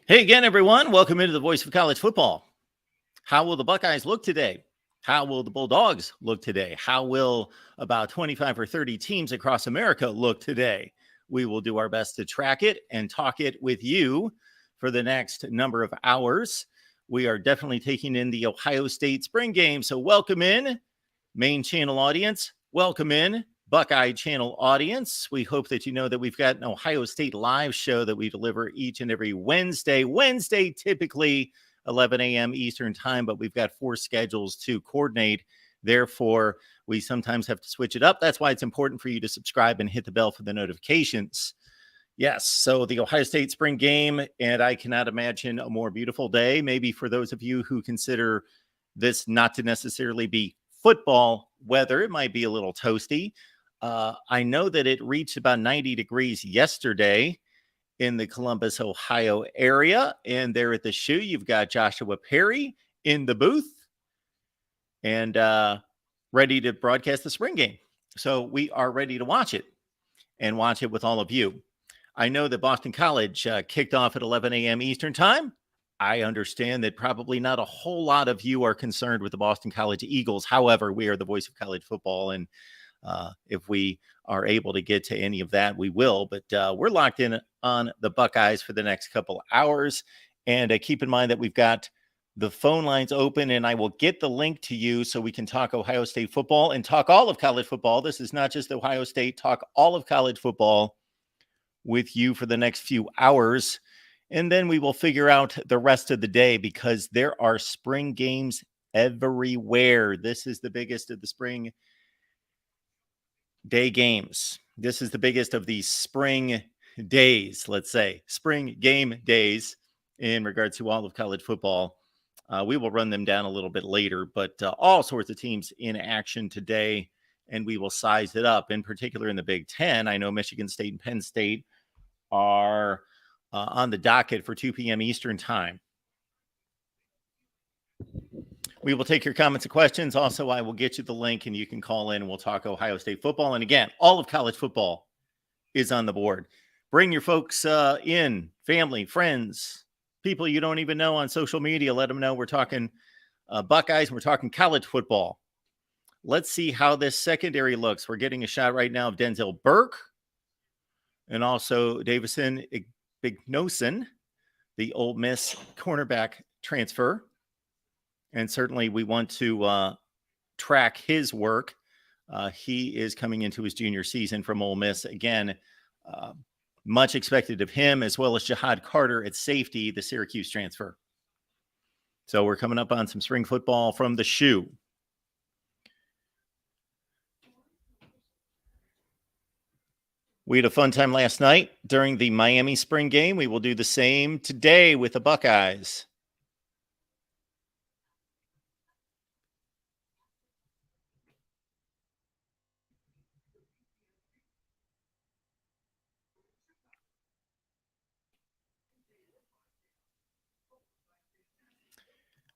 Hey again, everyone. Welcome into the Voice of College Football. How will the Buckeyes look today? How will the Bulldogs look today? How will about 25 or 30 teams across America look today? We will do our best to track it and talk it with you for the next number of hours. We are definitely taking in the Ohio State spring game. So welcome in, main channel audience. Welcome in, Buckeye channel audience. We hope that you know that we've got an Ohio State live show that we deliver each and every Wednesday. Wednesday, typically 11 a.m. Eastern time, but we've got 4 schedules to coordinate. Therefore, we sometimes have to switch it up. That's why it's important for you to subscribe and hit the bell for the notifications. Yes, so the Ohio State spring game, and I cannot imagine a more beautiful day. Maybe for those of you who consider this not to necessarily be football weather, it might be a little toasty. I know that it reached about 90 degrees yesterday in the Columbus, Ohio area. And there at the shoe, you've got Joshua Perry in the booth and ready to broadcast the spring game. So we are ready to watch it and watch it with all of you. I know that Boston College kicked off at 11 a.m. Eastern time. I understand that probably not a whole lot of you are concerned with the Boston College Eagles. However, we are the voice of college football, and if we are able to get to any of that, we will. But we're locked in on the Buckeyes for the next couple hours. And keep in mind that we've got the phone lines open, and I will get the link to you so we can talk Ohio State football and talk all of college football. This is not just Ohio State, talk all of college football with you for the next few hours. And then we will figure out the rest of the day because there are spring games everywhere. This is the biggest of the spring day games. This is the biggest of the spring days, let's say, spring game days in regards to all of college football. We will run them down a little bit later, but all sorts of teams in action today, and we will size it up. In particular, in the Big Ten, I know Michigan State and Penn State are on the docket for 2 p.m. Eastern time. We will take your comments and questions. Also, I will get you the link and you can call in and we'll talk Ohio State football. And again, all of college football is on the board. Bring your folks in, family, friends, people you don't even know on social media. Let them know we're talking Buckeyes and we're talking college football. Let's see how this secondary looks. We're getting a shot right now of Denzel Burke and also Davison Ignosin, the Ole Miss cornerback transfer. And certainly we want to track his work. He is coming into his junior season from Ole Miss. Again, much expected of him, as well as Jihad Carter at safety, the Syracuse transfer. So we're coming up on some spring football from the shoe. We had a fun time last night during the Miami spring game. We will do the same today with the Buckeyes.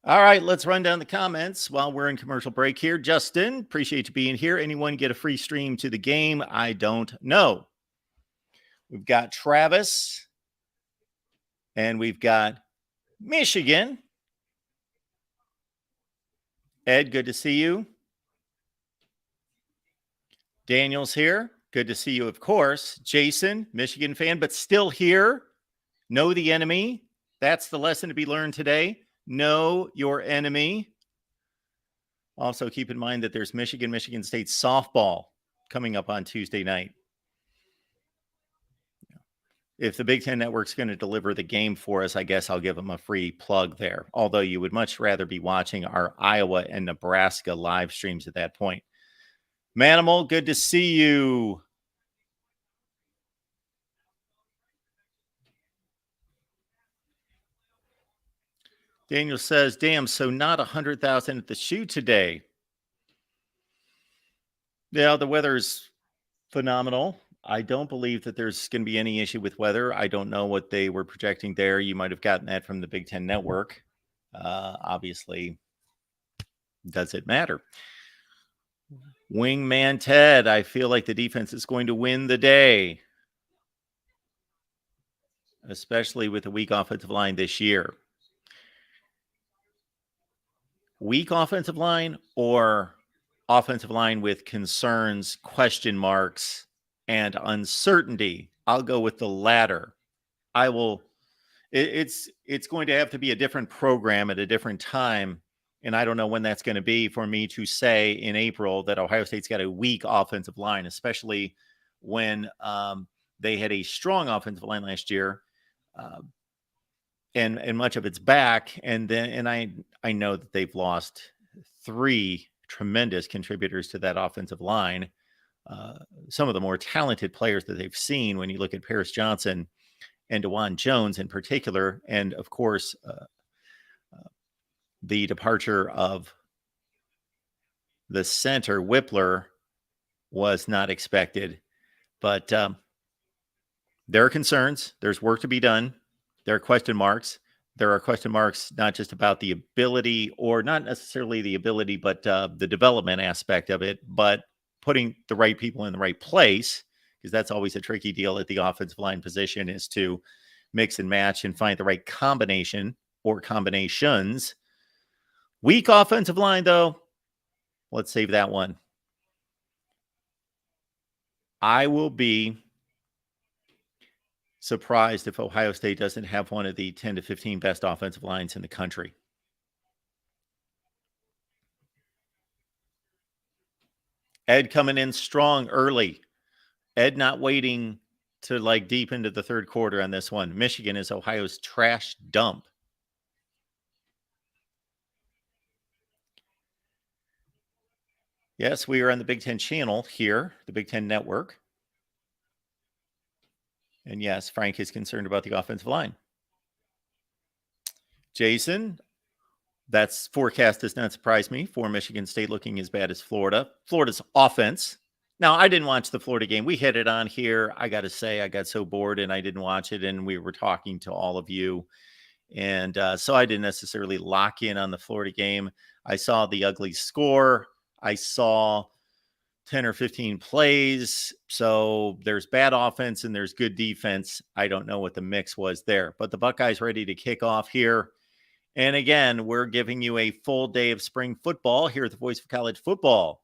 All right, let's run down the comments while we're in commercial break here. Justin, appreciate you being here. Anyone get a free stream to the game? I don't know. We've got Travis, and we've got Michigan. Ed, good to see you. Daniel's here. Good to see you, of course. Jason, Michigan fan, but still here. Know the enemy. That's the lesson to be learned today. Know your enemy. Also, keep in mind that there's Michigan State softball coming up on Tuesday night. If the Big Ten Network's going to deliver the game for us, I guess I'll give them a free plug there. Although you would much rather be watching our Iowa and Nebraska live streams at that point. Manimal, good to see you. Daniel says, damn, so not 100,000 at the shoe today. Yeah, the weather's phenomenal. I don't believe that there's going to be any issue with weather. I don't know what they were projecting there. You might have gotten that from the Big Ten Network. Obviously, does it matter? Wingman Ted, I feel like the defense is going to win the day. especially with the weak offensive line this year. Weak offensive line or offensive line with concerns, question marks, and uncertainty? I'll go with the latter. It's going to have to be a different program at a different time, and I don't know when that's going to be for me to say in April that Ohio State's got a weak offensive line, especially when they had a strong offensive line last year, and much of it's back. And I know that they've lost 3 tremendous contributors to that offensive line. Some of the more talented players that they've seen when you look at Paris Johnson and DeJuan Jones in particular, and of course, the departure of the center, Whippler, was not expected. But there are concerns. There's work to be done. There are question marks. There are question marks not just about the ability, or not necessarily the ability, but the development aspect of it, but putting the right people in the right place, because that's always a tricky deal at the offensive line position, is to mix and match and find the right combination or combinations. Weak offensive line, though, let's save that one. I will be surprised if Ohio State doesn't have one of the 10 to 15 best offensive lines in the country. Ed coming in strong early. Ed not waiting to like deep into the third quarter on this one. Michigan is Ohio's trash dump. Yes, we are on the Big Ten channel here, the Big Ten Network. And yes, Frank is concerned about the offensive line. Jason, that's forecast does not surprise me for Michigan State looking as bad as Florida. Florida's offense. Now, I didn't watch the Florida game. We hit it on here. I got to say, I got so bored and I didn't watch it. And we were talking to all of you. And so I didn't necessarily lock in on the Florida game. I saw the ugly score. I saw 10 or 15 plays. So there's bad offense and there's good defense. I don't know what the mix was there. But the Buckeyes ready to kick off here. And again, we're giving you a full day of spring football here at the Voice of College Football.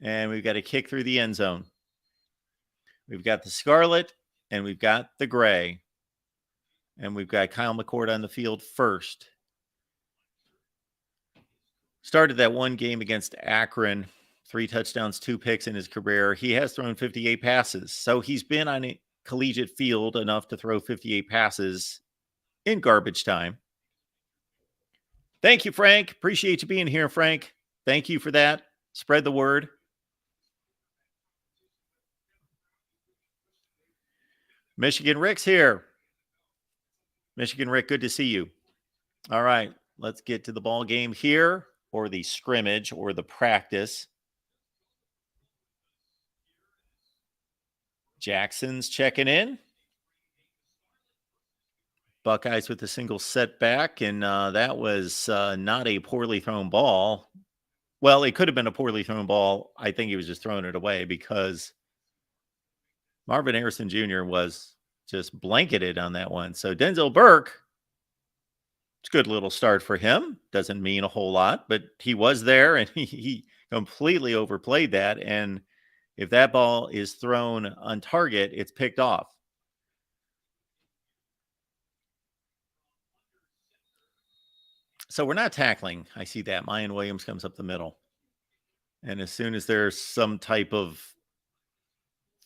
And we've got a kick through the end zone. We've got the scarlet and we've got the gray. And we've got Kyle McCord on the field first. Started that one game against Akron, 3 touchdowns, 2 picks in his career. He has thrown 58 passes. So he's been on a collegiate field enough to throw 58 passes in garbage time. Thank you, Frank. Appreciate you being here, Frank. Thank you for that. Spread the word. Michigan Rick's here. Michigan Rick, good to see you. All right, let's get to the ball game here, or the scrimmage, or the practice. Jackson's checking in. Buckeyes with a single setback, and that was not a poorly thrown ball. Well, it could have been a poorly thrown ball. I think he was just throwing it away because Marvin Harrison Jr. was just blanketed on that one. So Denzel Burke, it's a good little start for him. Doesn't mean a whole lot, but he was there and he completely overplayed that. And if that ball is thrown on target, it's picked off. So we're not tackling. I see that. Mayan Williams comes up the middle. And as soon as there's some type of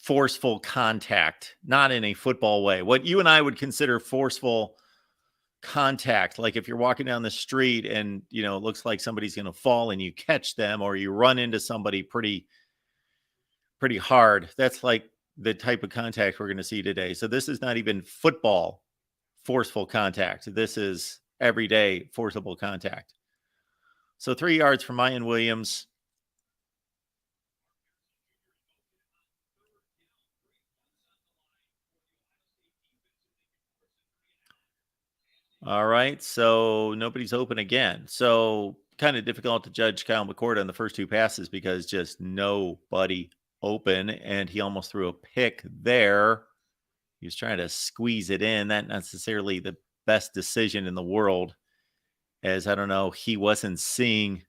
forceful contact, not in a football way, what you and I would consider forceful contact, like if you're walking down the street and, you know, it looks like somebody's going to fall and you catch them, or you run into somebody pretty hard. That's like the type of contact we're going to see today. So this is not even football forceful contact. This is everyday forcible contact. So 3 yards from Mayan Williams. All right, so nobody's open again. So kind of difficult to judge Kyle McCord on the first 2 passes because just nobody open, and he almost threw a pick there. He was trying to squeeze it in. Not necessarily the best decision in the world, as I don't know, he wasn't seeing.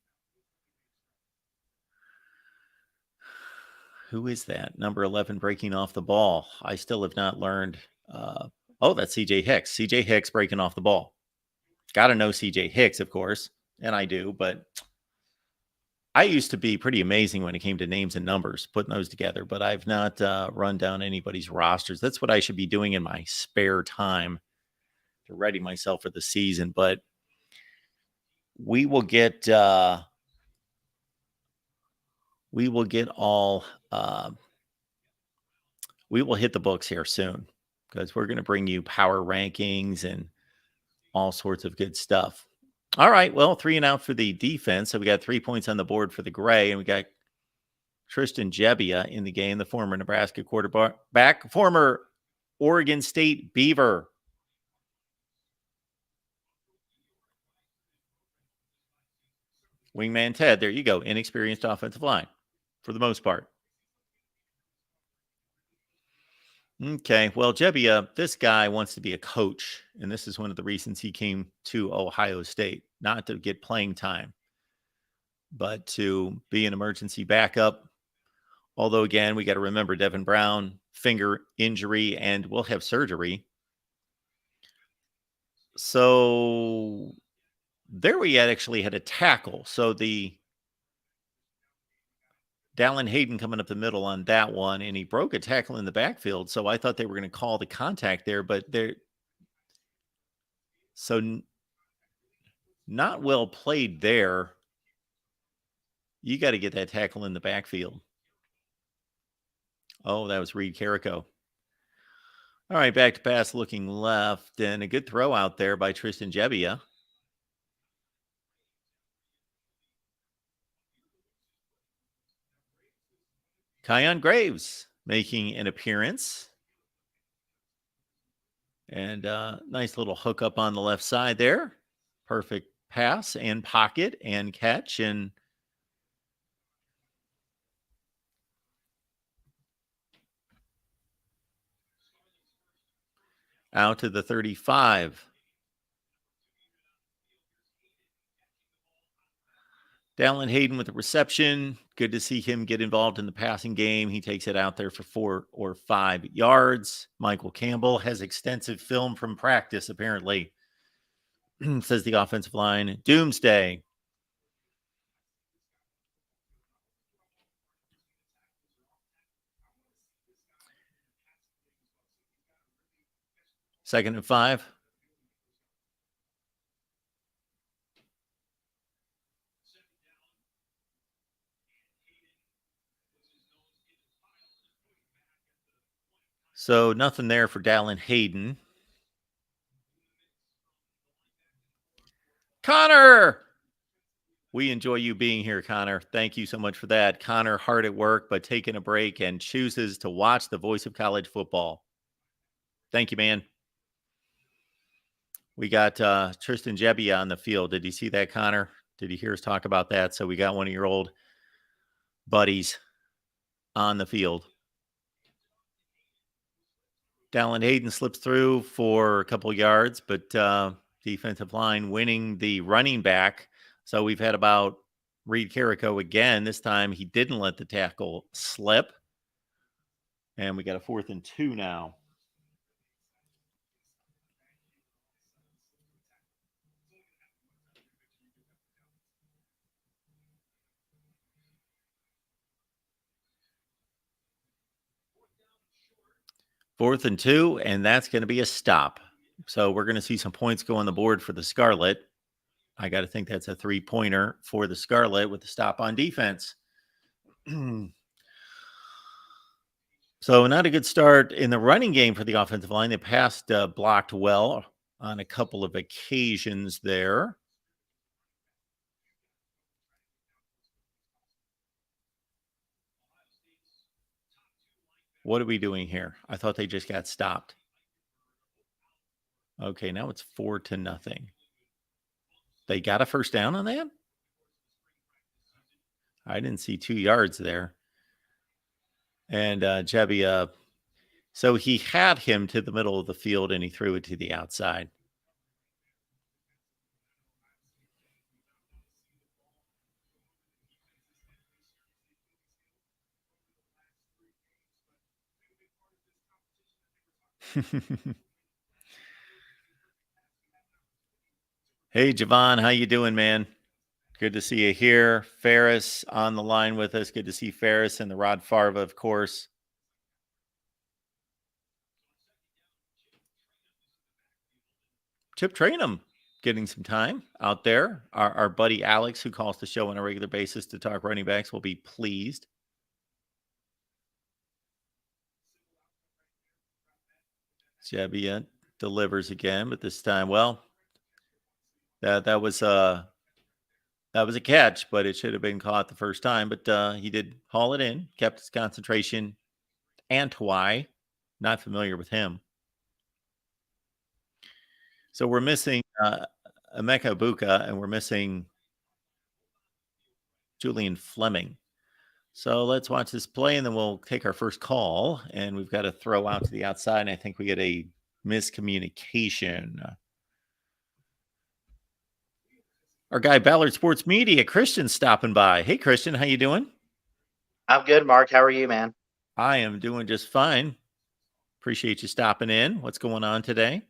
Who is that? Number 11 breaking off the ball. I still have not learned. That's CJ Hicks. CJ Hicks breaking off the ball. Got to know CJ Hicks, of course, and I do, but I used to be pretty amazing when it came to names and numbers, putting those together, but I've not run down anybody's rosters. That's what I should be doing in my spare time to ready myself for the season. But we will get we will hit the books here soon, because we're going to bring you power rankings and all sorts of good stuff. All right, well, 3 and out for the defense. So we got 3 points on the board for the Gray, and we got Tristan Gebbia in the game, the former Nebraska quarterback, former Oregon State Beaver. Wingman Ted, there you go, inexperienced offensive line for the most part. Okay, well, Gebbia, this guy wants to be a coach, and this is one of the reasons he came to Ohio State, not to get playing time, but to be an emergency backup. Although, again, we got to remember Devin Brown, finger injury, and will have surgery. So there we actually had a tackle. So the Dallin Hayden coming up the middle on that one, and he broke a tackle in the backfield. So I thought they were going to call the contact there, but not well played there. You got to get that tackle in the backfield. Oh, that was Reed Carrico. All right, back to pass looking left, and a good throw out there by Tristan Gebbia. Kion Graves making an appearance. And nice little hookup on the left side there. Perfect pass and pocket and catch. And out to the 35. Dallin Hayden with the reception. Good to see him get involved in the passing game. He takes it out there for 4 or 5 yards. Michael Campbell has extensive film from practice, apparently, says the offensive line. Doomsday. Second and 5. So nothing there for Dallin Hayden. Connor! We enjoy you being here, Connor. Thank you so much for that. Connor, hard at work, but taking a break and chooses to watch the voice of college football. Thank you, man. We got Tristan Gebbia on the field. Did you see that, Connor? Did you hear us talk about that? So we got one of your old buddies on the field. Dallin Hayden slips through for a couple yards, but defensive line winning the running back. So we've had about Reed Carrico again. This time he didn't let the tackle slip. And we got a 4th and 2 now. Fourth and 2, and that's going to be a stop. So we're going to see some points go on the board for the Scarlet. I got to think that's a 3-pointer for the Scarlet with the stop on defense. So not a good start in the running game for the offensive line. They passed blocked well on a couple of occasions there. What are we doing here? I thought they just got stopped. Okay, now it's 4-0. They got a first down on that? I didn't see 2 yards there. And Gebbia So he had him to the middle of the field and he threw it to the outside. Hey, Javon, how you doing, man? Good to see you here. Ferris on the line with us. Good to see Ferris and the Rod Farva, of course. Chip Trainum getting some time out there. Our buddy Alex, who calls the show on a regular basis to talk running backs, will be pleased. Jebbia delivers again, but this time, well, that was a catch, but it should have been caught the first time. But he did haul it in, kept his concentration. Antwi, not familiar with him. So we're missing Emeka Buka, and we're missing Julian Fleming. So let's watch this play, and then we'll take our first call. And we've got to throw out to the outside, and I think we get a miscommunication. Our guy, Ballard Sports Media, Christian, stopping by. Hey, Christian, how you doing? I'm good, Mark. How are you, man? I am doing just fine. Appreciate you stopping in. What's going on today?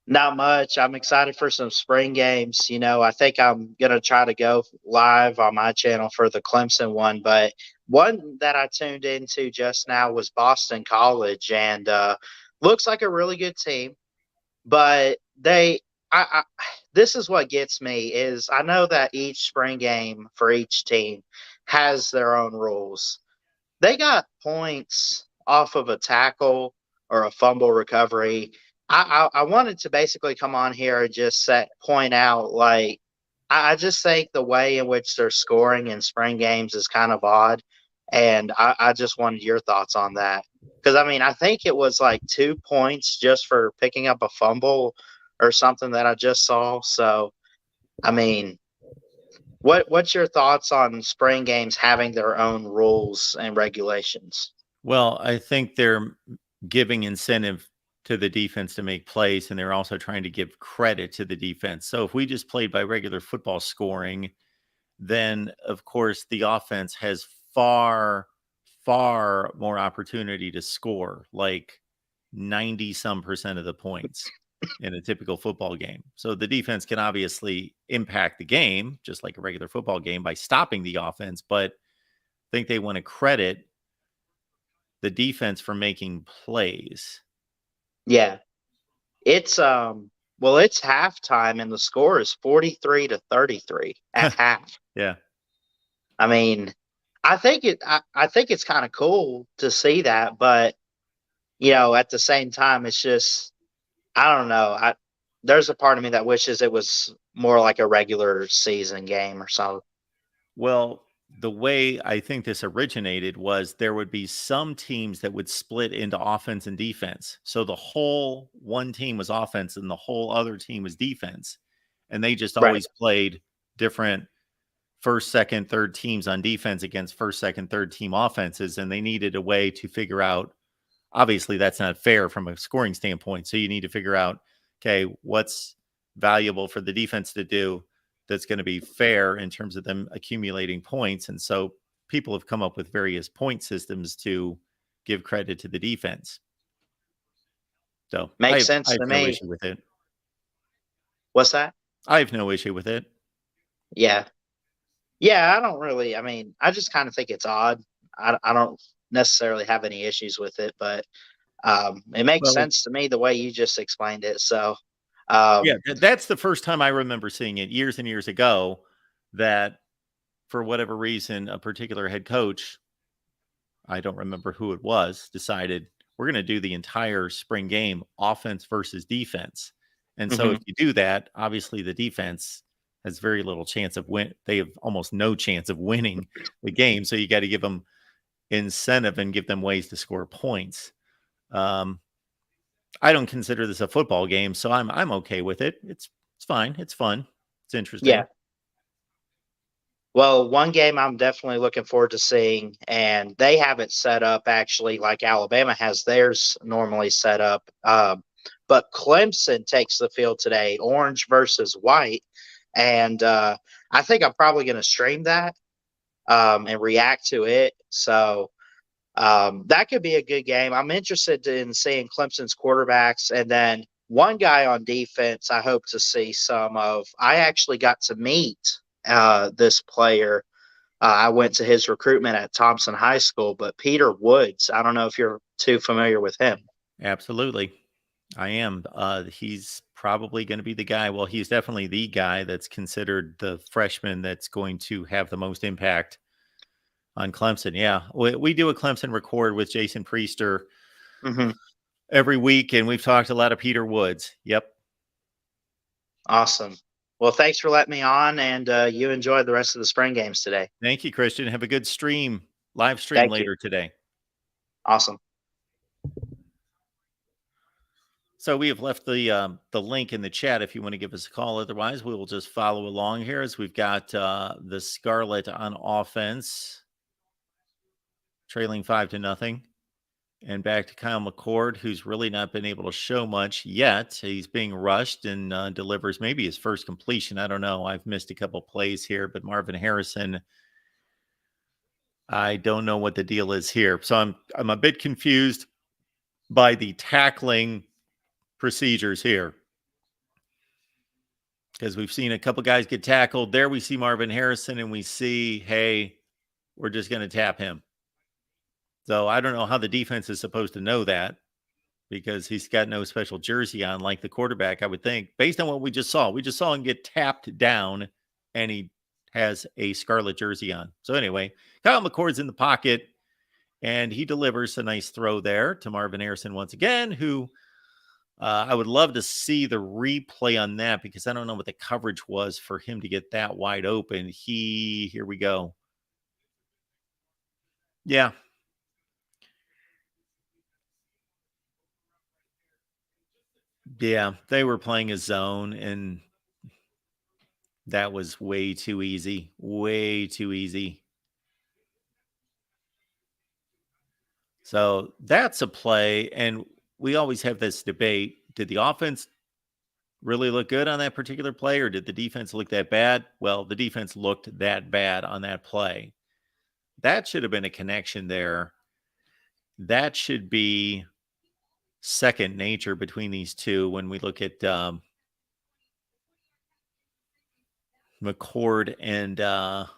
Not much. I'm excited for some spring games. I think I'm going to try to go live on my channel for the Clemson one, but one that I tuned into just now was Boston College, and looks like a really good team. But this is what gets me is I know that each spring game for each team has their own rules. They got points off of a tackle or a fumble recovery. I wanted to basically come on here and just point out, like, I just think the way in which they're scoring in spring games is kind of odd. And I just wanted your thoughts on that. Because, I mean, I think it was like 2 points just for picking up a fumble or something that I just saw. So, I mean, what's your thoughts on spring games having their own rules and regulations? Well, I think they're giving incentive to the defense to make plays, and they're also trying to give credit to the defense. So if we just played by regular football scoring, then of course the offense has far, far more opportunity to score, like 90 some percent of the points in a typical football game. So the defense can obviously impact the game, just like a regular football game, by stopping the offense, but I think they want to credit the defense for making plays. Yeah. It's it's halftime and the score is 43-33 at half. Yeah. I mean, I think it's kind of cool to see that, but at the same time it's just I don't know. There's a part of me that wishes it was more like a regular season game or something. Well, the way I think this originated was there would be some teams that would split into offense and defense. So the whole one team was offense and the whole other team was defense. And they just always played different first, second, third teams on defense against first, second, third team offenses. And they needed a way to figure out, obviously, that's not fair from a scoring standpoint. So you need to figure out, okay, what's valuable for the defense to do that's going to be fair in terms of them accumulating points. And so people have come up with various point systems to give credit to the defense. So Makes sense I have to no me. issue with it. What's that? I have no issue with it. Yeah. Yeah, I don't really. I mean, I just kind of think it's odd. I don't necessarily have any issues with it, but it makes sense to me the way you just explained it. So, yeah, that's the first time I remember seeing it years and years ago, that for whatever reason, a particular head coach, I don't remember who it was, decided we're going to do the entire spring game offense versus defense. And so if you do that, obviously the defense has very little chance of win. They have almost no chance of winning the game. So you got to give them incentive and give them ways to score points. I don't consider this a football game, so I'm okay with it. It's fine. It's fun. It's interesting. yeah. Well, one game I'm definitely looking forward to seeing, and they have it set up actually like Alabama has theirs normally set up. But Clemson takes the field today, orange versus white. And I think I'm probably going to stream that and react to it. So that could be a good game. I'm interested in seeing Clemson's quarterbacks. And then one guy on defense I hope to see some of. I actually got to meet this player. I went to his recruitment at Thompson High School, but Peter Woods, I don't know if you're too familiar with him. Absolutely. I am. He's probably going to be the guy. Well, he's definitely the guy that's considered the freshman that's going to have the most impact on Clemson. Yeah. We do a Clemson record with Jason Priester Mm-hmm. every week, and we've talked a lot of Peter Woods. Yep. Awesome. Well, thanks for letting me on, and you enjoy the rest of the spring games today. Thank you, Christian. Have a good live stream Thank you. later today. Awesome. So we have left the link in the chat if you want to give us a call. Otherwise, we will just follow along here as we've got the Scarlet on offense, trailing 5-0. And back to Kyle McCord, who's really not been able to show much yet. He's being rushed and delivers maybe his first completion. I don't know. I've missed a couple plays here, but Marvin Harrison, I don't know what the deal is here. So I'm a bit confused by the tackling procedures here, because we've seen a couple guys get tackled. There we see Marvin Harrison, and we see, hey, we're just going to tap him. So I don't know how the defense is supposed to know that, because he's got no special jersey on like the quarterback, I would think, based on what we just saw. We just saw him get tapped down, and he has a scarlet jersey on. So anyway, Kyle McCord's in the pocket, and he delivers a nice throw there to Marvin Harrison once again, who I would love to see the replay on that, because I don't know what the coverage was for him to get that wide open. Here we go. Yeah. Yeah, they were playing a zone, and that was way too easy. Way too easy. So that's a play, and we always have this debate. Did the offense really look good on that particular play, or did the defense look that bad? Well, the defense looked that bad on that play. That should have been a connection there. That should be second nature between these two when we look at McCord and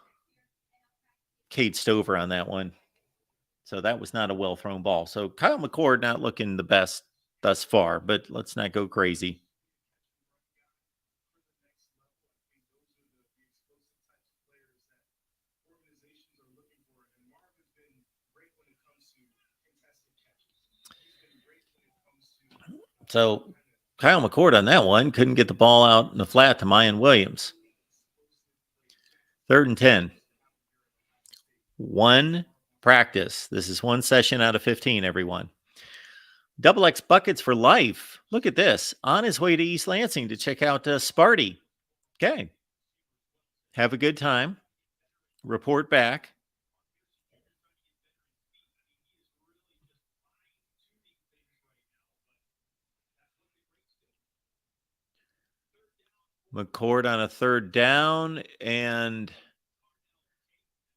Kate Stover on that one. So that was not a well thrown ball. So Kyle McCord not looking the best thus far, but let's not go crazy. So Kyle McCord on that one couldn't get the ball out in the flat to Mayan Williams. 3rd and 10. One practice. This is one session out of 15, everyone. Double X buckets for life. Look at this. On his way to East Lansing to check out Sparty. Okay. Have a good time. Report back. McCord on a 3rd down, and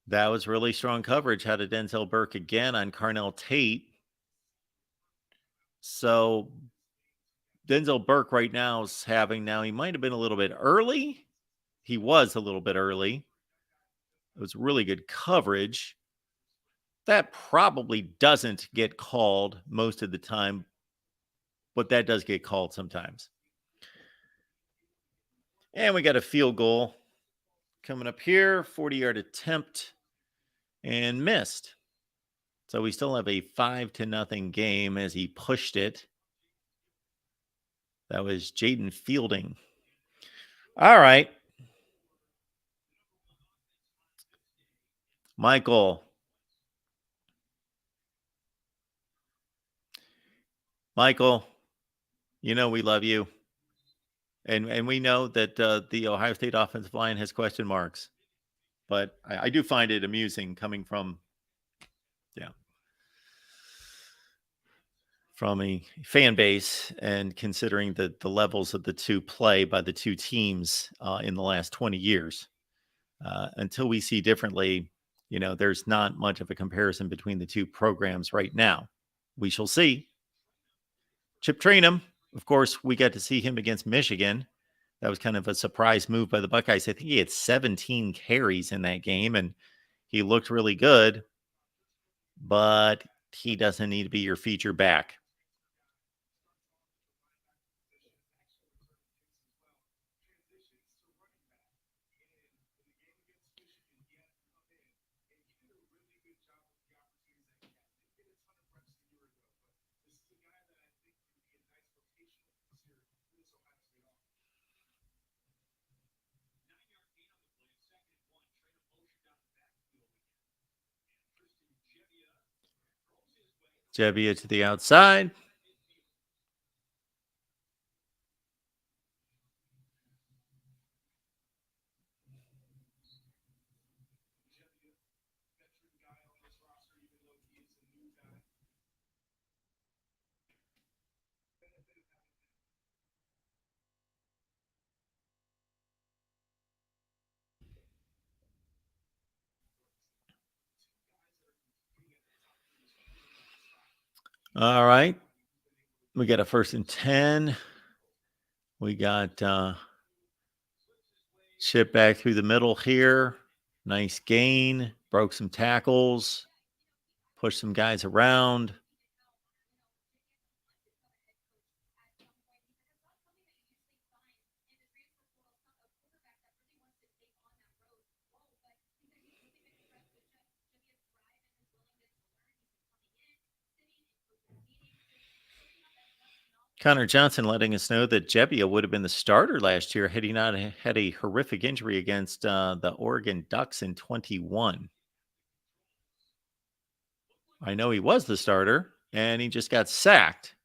that was really strong coverage. Had a Denzel Burke again on Carnell Tate. So Denzel Burke right now is he might have been a little bit early. He was a little bit early. It was really good coverage. That probably doesn't get called most of the time, but that does get called sometimes. And we got a field goal coming up here, 40-yard attempt, and missed. So we still have a 5-0 game as he pushed it. That was Jaden Fielding. All right. Michael, you know we love you. And we know that the Ohio State offensive line has question marks. but I do find it amusing coming from a fan base and considering the levels of the two play by the two teams in the last 20 years. Until we see differently, there's not much of a comparison between the two programs right now. We shall see. Chip Trayanum, of course, we got to see him against Michigan. That was kind of a surprise move by the Buckeyes. I think he had 17 carries in that game, and he looked really good, but he doesn't need to be your feature back. Jebbia to the outside. All right. We got a 1st and 10. We got Chip back through the middle here. Nice gain. Broke some tackles. Pushed some guys around. Connor Johnson letting us know that Jebbia would have been the starter last year had he not had a horrific injury against the Oregon Ducks in 21. I know he was the starter, and he just got sacked.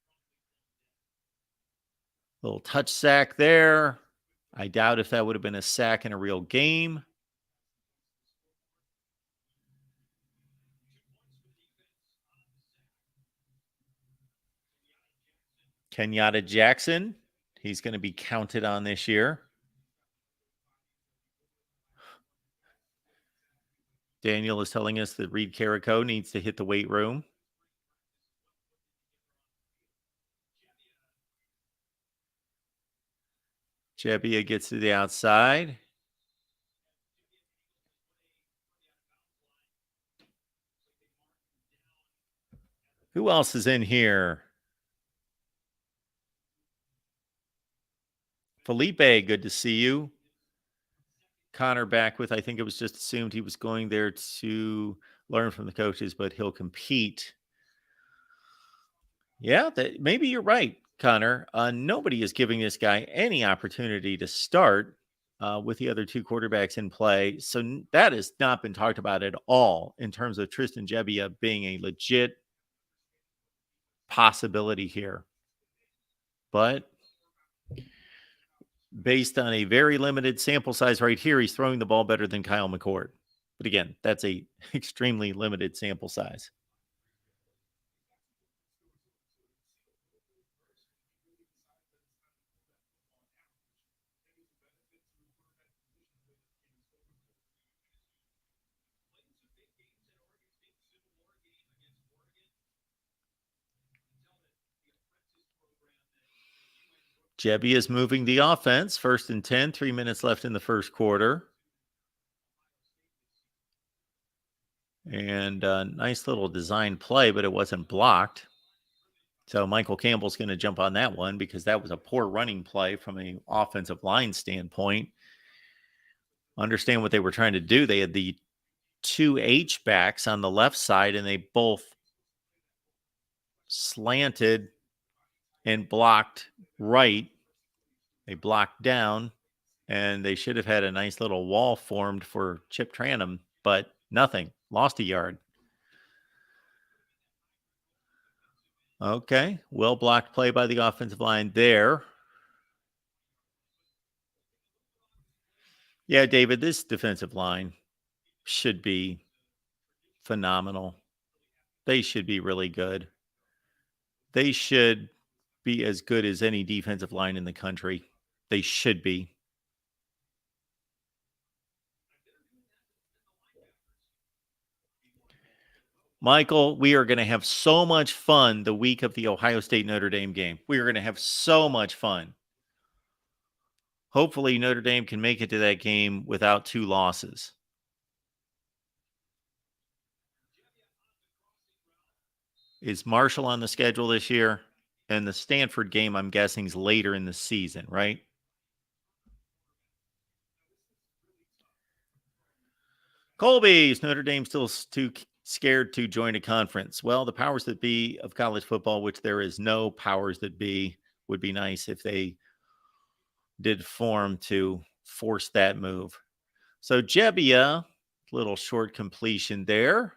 Little touch sack there. I doubt if that would have been a sack in a real game. Kenyatta Jackson, he's going to be counted on this year. Daniel is telling us that Reed Carrico needs to hit the weight room. Jebbia gets to the outside. Who else is in here? Felipe, good to see you. Connor back with, I think it was just assumed he was going there to learn from the coaches, but he'll compete. Yeah, maybe you're right, Connor. Nobody is giving this guy any opportunity to start with the other two quarterbacks in play. So that has not been talked about at all in terms of Tristan Jebbia being a legit possibility here. But based on a very limited sample size right here, he's throwing the ball better than Kyle McCord. But again, that's a extremely limited sample size. Jebbia is moving the offense. 1st and 10, 3 minutes left in the first quarter. And a nice little design play, but it wasn't blocked. So Michael Campbell's going to jump on that one because that was a poor running play from an offensive line standpoint. Understand what they were trying to do. They had the two H-backs on the left side, and they both slanted and blocked right. They blocked down, and they should have had a nice little wall formed for Chip Trayanum, but nothing. Lost a yard. Okay, well blocked play by the offensive line there. Yeah, David, this defensive line, should be phenomenal. They should be really good. They should be as good as any defensive line in the country. They should be. Michael, we are going to have so much fun the week of the Ohio State Notre Dame game. We are going to have so much fun. Hopefully, Notre Dame can make it to that game without 2 losses. Is Marshall on the schedule this year? And the Stanford game, I'm guessing, is later in the season, right? Colby, is Notre Dame still too scared to join a conference? Well, the powers that be of college football, which there is no powers that be, would be nice if they did form to force that move. So Jebbia, little short completion there.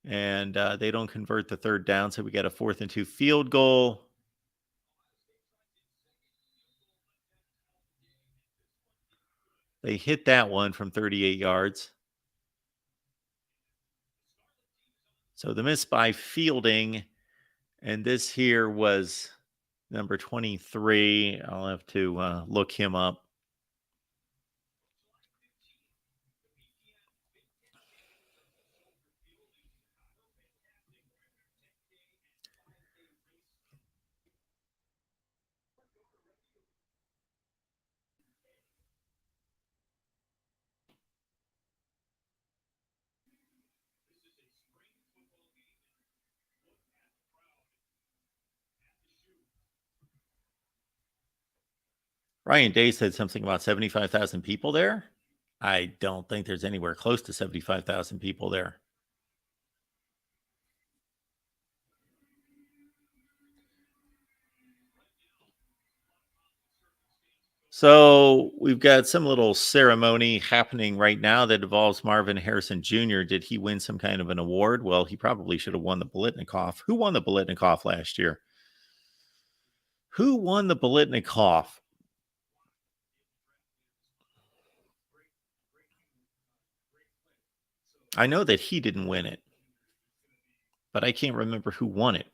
And they don't convert the 3rd down, so we got a 4th and 2 field goal. They hit that one from 38 yards. So the miss by Fielding, and this here was number 23. I'll have to look him up. Ryan Day said something about 75,000 people there. I don't think there's anywhere close to 75,000 people there. So we've got some little ceremony happening right now that involves Marvin Harrison Jr. Did he win some kind of an award? Well, he probably should have won the Bolitnikoff. Who won the Bolitnikoff last year? Who won the Bolitnikoff? I know that he didn't win it, but I can't remember who won it.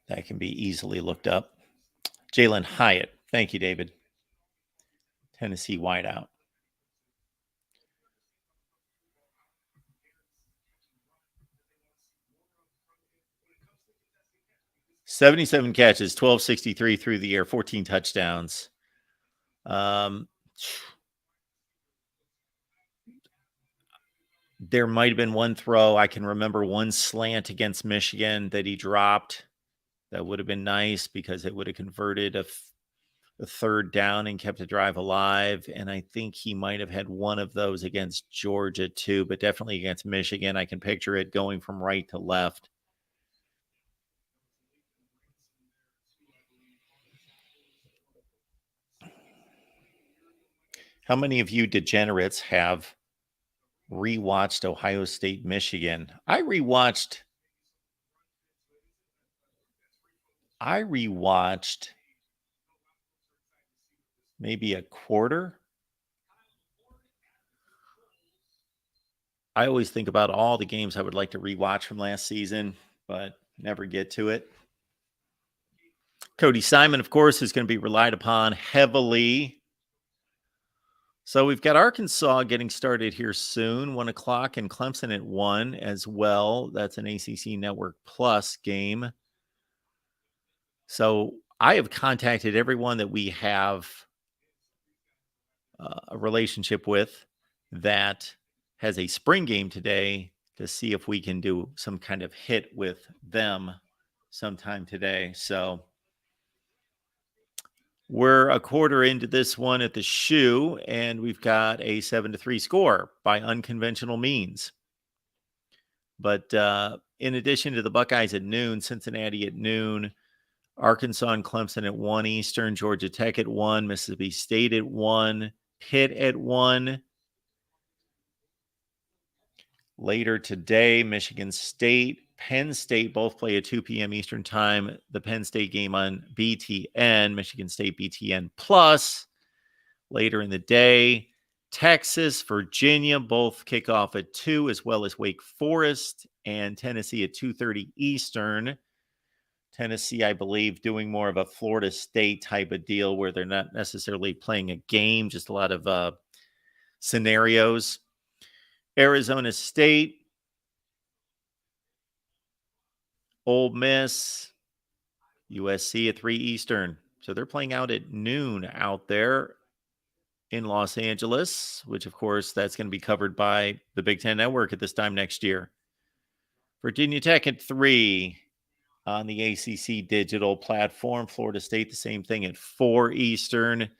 That can be easily looked up. Jalen Hyatt. Thank you, David. Tennessee wideout. "77 catches, 1,263 through the air, 14 touchdowns. There might have been one throw. I can remember one slant against Michigan that he dropped. That would have been nice because it would have converted a 3rd down and kept the drive alive. And I think he might have had one of those against Georgia too, but definitely against Michigan. I can picture it going from right to left. How many of you degenerates have rewatched Ohio State, Michigan? I rewatched maybe a quarter. I always think about all the games I would like to rewatch from last season, but never get to it. Cody Simon, of course, is going to be relied upon heavily. So we've got Arkansas getting started here soon, 1 o'clock, and Clemson at 1 as well. That's an ACC Network Plus game. So I have contacted everyone that we have a relationship with that has a spring game today to see if we can do some kind of hit with them sometime today. So we're a quarter into this one at the shoe, and we've got a 7-3 score by unconventional means. But in addition to the Buckeyes at noon, Cincinnati at noon, Arkansas and Clemson at 1 Eastern, Georgia Tech at 1, Mississippi State at 1, Pitt at 1. Later today, Michigan State Penn State both play at 2 p.m. Eastern time. The Penn State game on BTN, Michigan State BTN Plus later in the day. Texas, Virginia both kick off at 2, as well as Wake Forest and Tennessee at 2:30 Eastern. Tennessee, I believe, doing more of a Florida State type of deal where they're not necessarily playing a game, just a lot of scenarios. Arizona State, Ole Miss, USC at 3 Eastern. So they're playing out at noon out there in Los Angeles, which, of course, that's going to be covered by the Big Ten Network at this time next year. Virginia Tech at 3 on the ACC digital platform. Florida State, the same thing at 4 Eastern.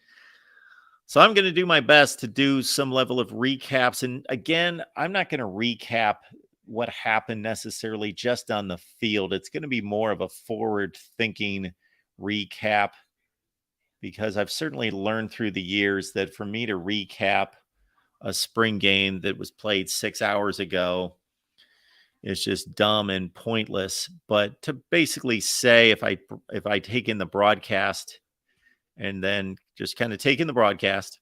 So I'm going to do my best to do some level of recaps. And again, I'm not going to recap what happened necessarily just on the field. It's going to be more of a forward-thinking recap, because I've certainly learned through the years that for me to recap a spring game that was played 6 hours ago is just dumb and pointless. But to basically say, if I take in the broadcast and then just kind of take in the broadcast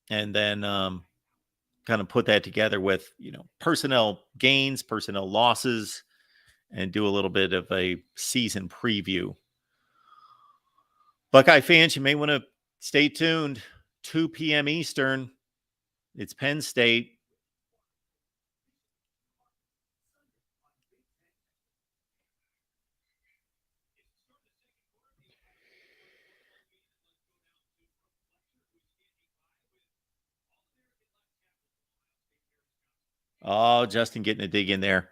and then kind of put that together with, personnel gains, personnel losses, and do a little bit of a season preview. Buckeye fans, you may want to stay tuned. 2 p.m. Eastern. It's Penn State. Oh, Justin getting a dig in there.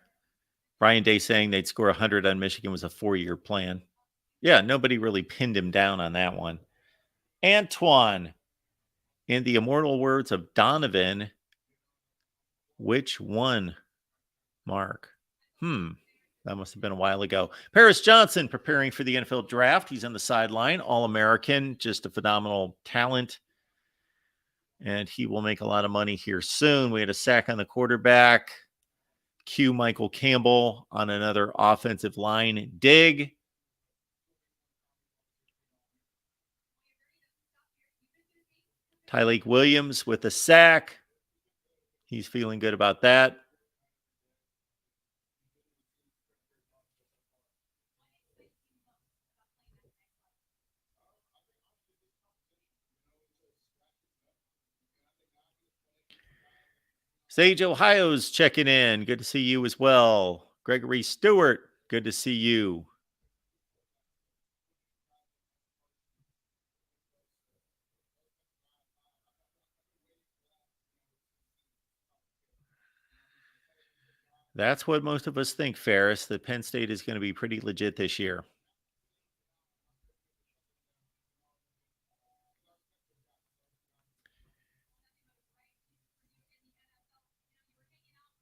Brian Day saying they'd score 100 on Michigan was a 4-year plan. Yeah, nobody really pinned him down on that one. Antoine, in the immortal words of Donovan, which one, Mark? That must have been a while ago. Paris Johnson preparing for the NFL draft. He's on the sideline, All-American, just a phenomenal talent. And he will make a lot of money here soon. We had a sack on the quarterback. Cue Michael Campbell on another offensive line dig. Tyleik Williams with a sack. He's feeling good about that. Sage Ohio's checking in. Good to see you as well. Gregory Stewart, good to see you. That's what most of us think, Ferris, that Penn State is going to be pretty legit this year.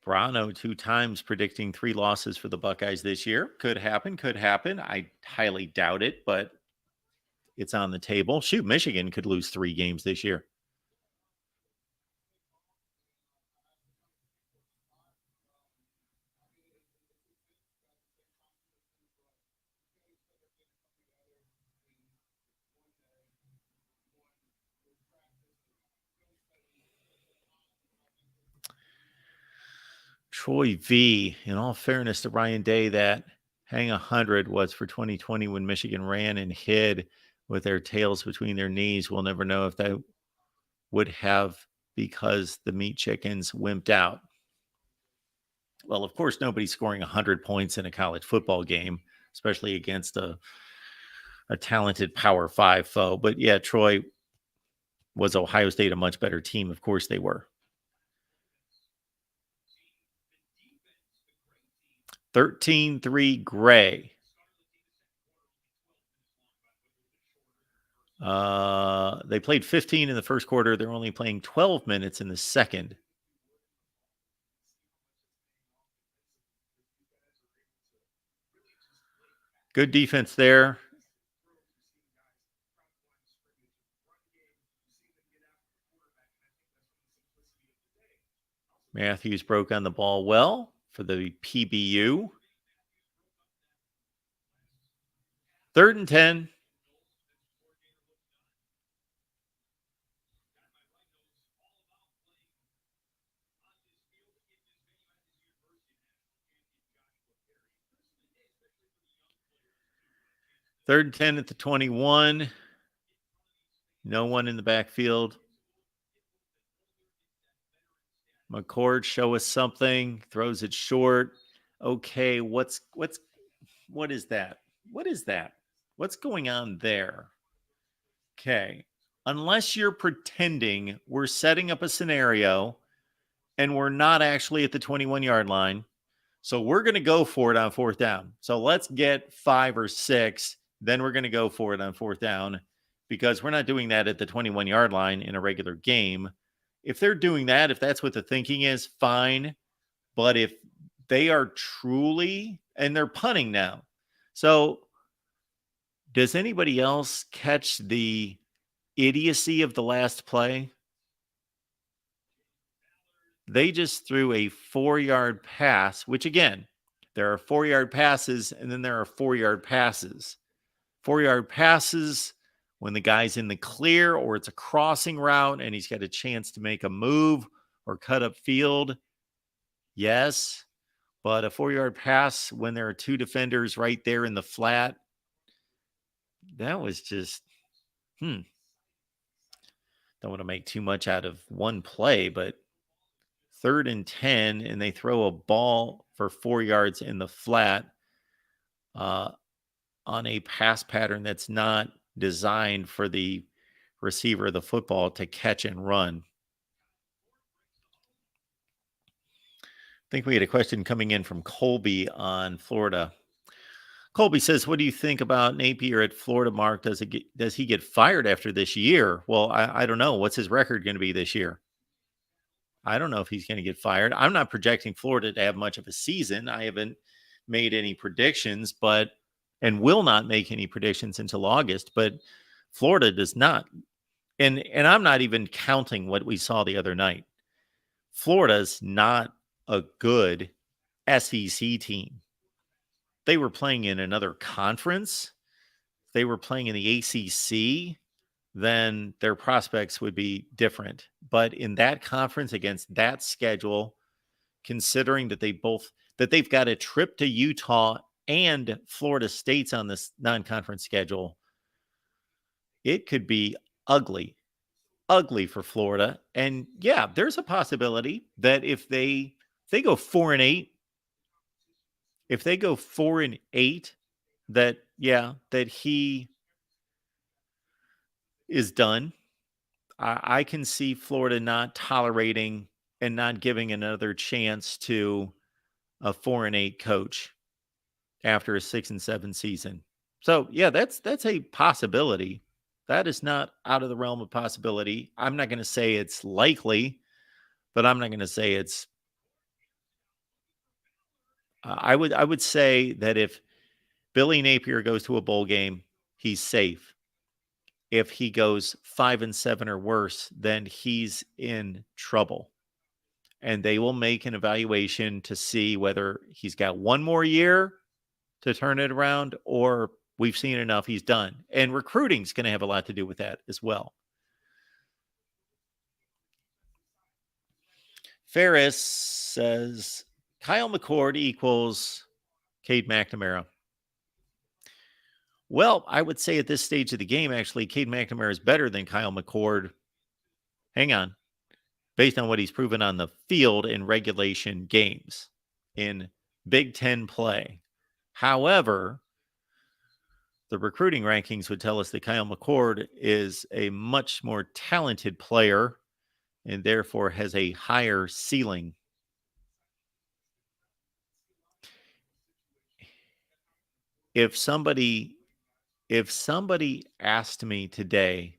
Brano 2 times predicting 3 losses for the Buckeyes this year. Could happen. I highly doubt it, but it's on the table. Shoot, Michigan could lose 3 games this year. Troy V, in all fairness to Ryan Day, that hang 100 was for 2020 when Michigan ran and hid with their tails between their knees. We'll never know if they would have, because the meat chickens wimped out. Well, of course, nobody's scoring 100 points in a college football game, especially against a talented Power 5 foe. But yeah, Troy, was Ohio State a much better team? Of course they were. 13-3 Gray. They played 15 in the first quarter. They're only playing 12 minutes in the second. Good defense there. Matthews broke on the ball well. for the PBU. 3rd and 10. Third and 10 at the 21. No one in the backfield. McCord, show us something. Throws it short. Okay, what is that? What is that? What's going on there? Okay. Unless you're pretending we're setting up a scenario and we're not actually at the 21-yard line. So we're going to go for it on 4th down. So let's get 5 or 6. Then we're going to go for it on 4th down because we're not doing that at the 21-yard line in a regular game. If they're doing that, if that's what the thinking is, fine. But if they are truly, and they're punting now. So does anybody else catch the idiocy of the last play? They just threw a 4-yard pass, which again, there are 4-yard passes and then there are 4-yard passes. 4-yard passes when the guy's in the clear or it's a crossing route and he's got a chance to make a move or cut up field. Yes, but a 4-yard pass when there are 2 defenders right there in the flat, that was just, don't want to make too much out of one play, but 3rd and 10, and they throw a ball for 4 yards in the flat on a pass pattern that's not designed for the receiver of the football to catch and run. I think we had a question coming in from Colby on Florida. Colby says, what do you think about Napier at Florida, Mark? Does he get fired after this year? Well, I don't know. What's his record going to be this year? I don't know if he's going to get fired. I'm not projecting Florida to have much of a season. I haven't made any predictions, and will not make any predictions until August, but Florida does not. And I'm not even counting what we saw the other night. Florida's not a good SEC team. They were playing in another conference. They were playing in the ACC. Then their prospects would be different. But in that conference against that schedule, considering that they've got a trip to Utah and Florida State's on this non-conference schedule, it could be ugly for Florida. And yeah, there's a possibility that if they go 4-8, that he is done. I can see Florida not tolerating and not giving another chance to a 4-8 coach after a 6-7 season. So yeah, that's a possibility. That is not out of the realm of possibility. I'm not going to say it's likely, but I'm not going to say it's. I would say that if Billy Napier goes to a bowl game, he's safe. If he goes 5-7 or worse, then he's in trouble. And they will make an evaluation to see whether he's got one more year to turn it around or we've seen enough, he's done. And recruiting is going to have a lot to do with that as well. Ferris says Kyle McCord equals Cade McNamara. Well, I would say at this stage of the game, actually, Cade McNamara is better than Kyle McCord. Hang on. Based on what he's proven on the field in regulation games in Big Ten play. However, the recruiting rankings would tell us that Kyle McCord is a much more talented player and therefore has a higher ceiling. If somebody asked me today,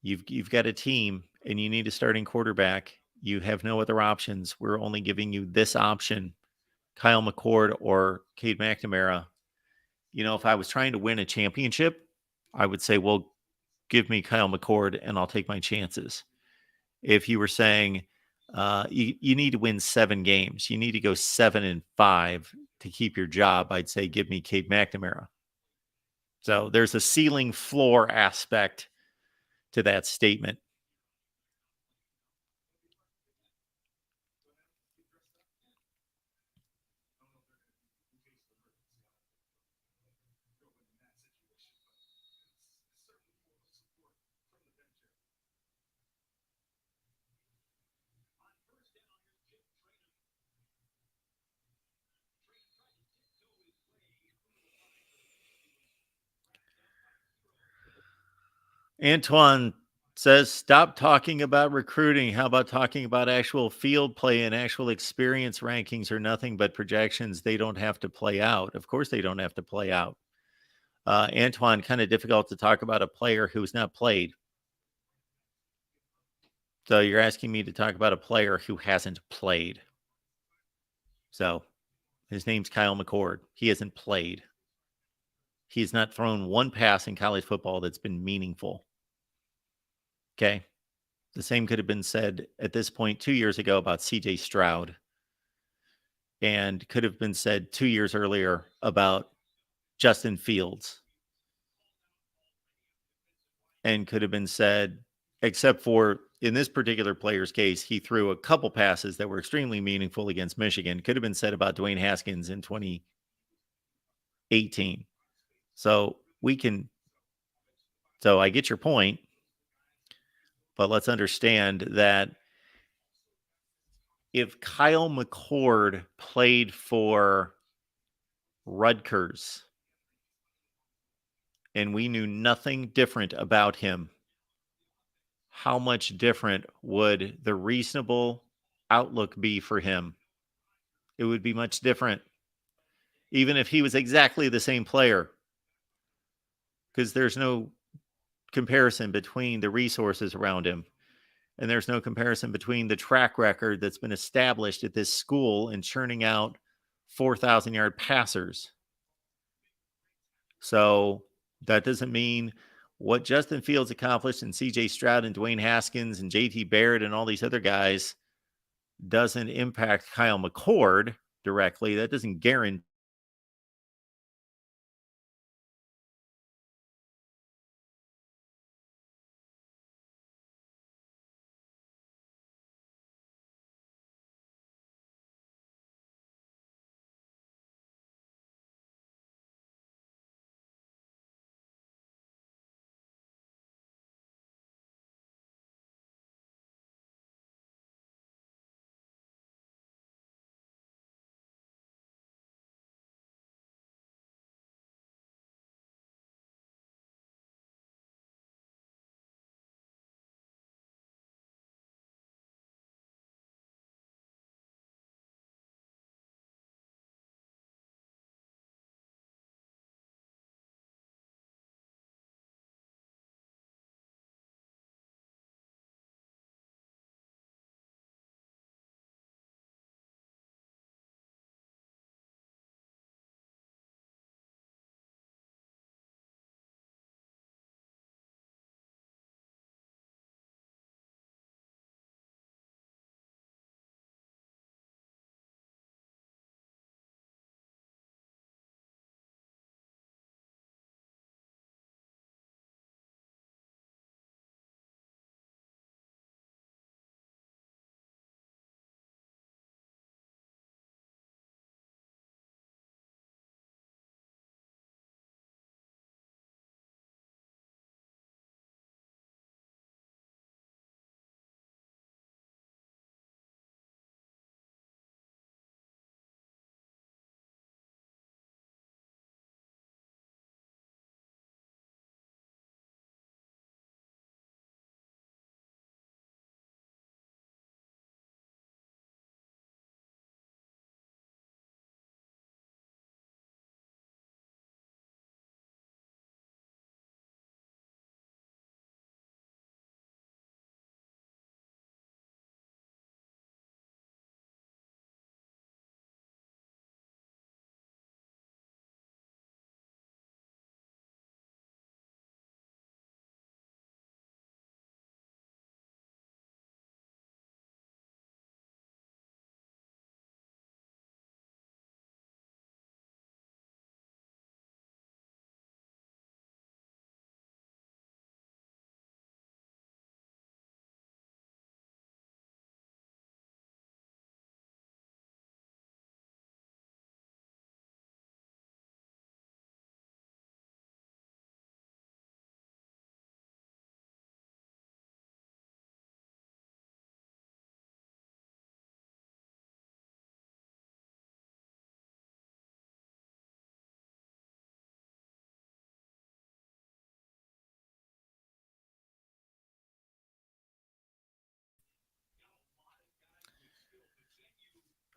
you've got a team and you need a starting quarterback, you have no other options, we're only giving you this option, Kyle McCord or Cade McNamara. If I was trying to win a championship, I would say, well, give me Kyle McCord and I'll take my chances. If you were saying, You need to win 7 games. You need to go 7-5 to keep your job. I'd say give me Cade McNamara. So there's a ceiling floor aspect to that statement. Antoine says, stop talking about recruiting. How about talking about actual field play and actual experience rankings are nothing but projections. They don't have to play out. Of course, they don't have to play out. Antoine, kind of difficult to talk about a player who's not played. So you're asking me to talk about a player who hasn't played. So his name's Kyle McCord. He hasn't played. He's not thrown one pass in college football that's been meaningful. Okay. The same could have been said at this point 2 years ago about CJ Stroud, and could have been said 2 years earlier about Justin Fields, and could have been said, except for in this particular player's case, he threw a couple passes that were extremely meaningful against Michigan. Could have been said about Dwayne Haskins in 2018. So I get your point, but let's understand that if Kyle McCord played for Rutgers and we knew nothing different about him, how much different would the reasonable outlook be for him? It would be much different, even if he was exactly the same player, because there's no comparison between the resources around him. And there's no comparison between the track record that's been established at this school in churning out 4,000-yard passers. So that doesn't mean what Justin Fields accomplished and CJ Stroud and Dwayne Haskins and JT Barrett and all these other guys doesn't impact Kyle McCord directly. That doesn't guarantee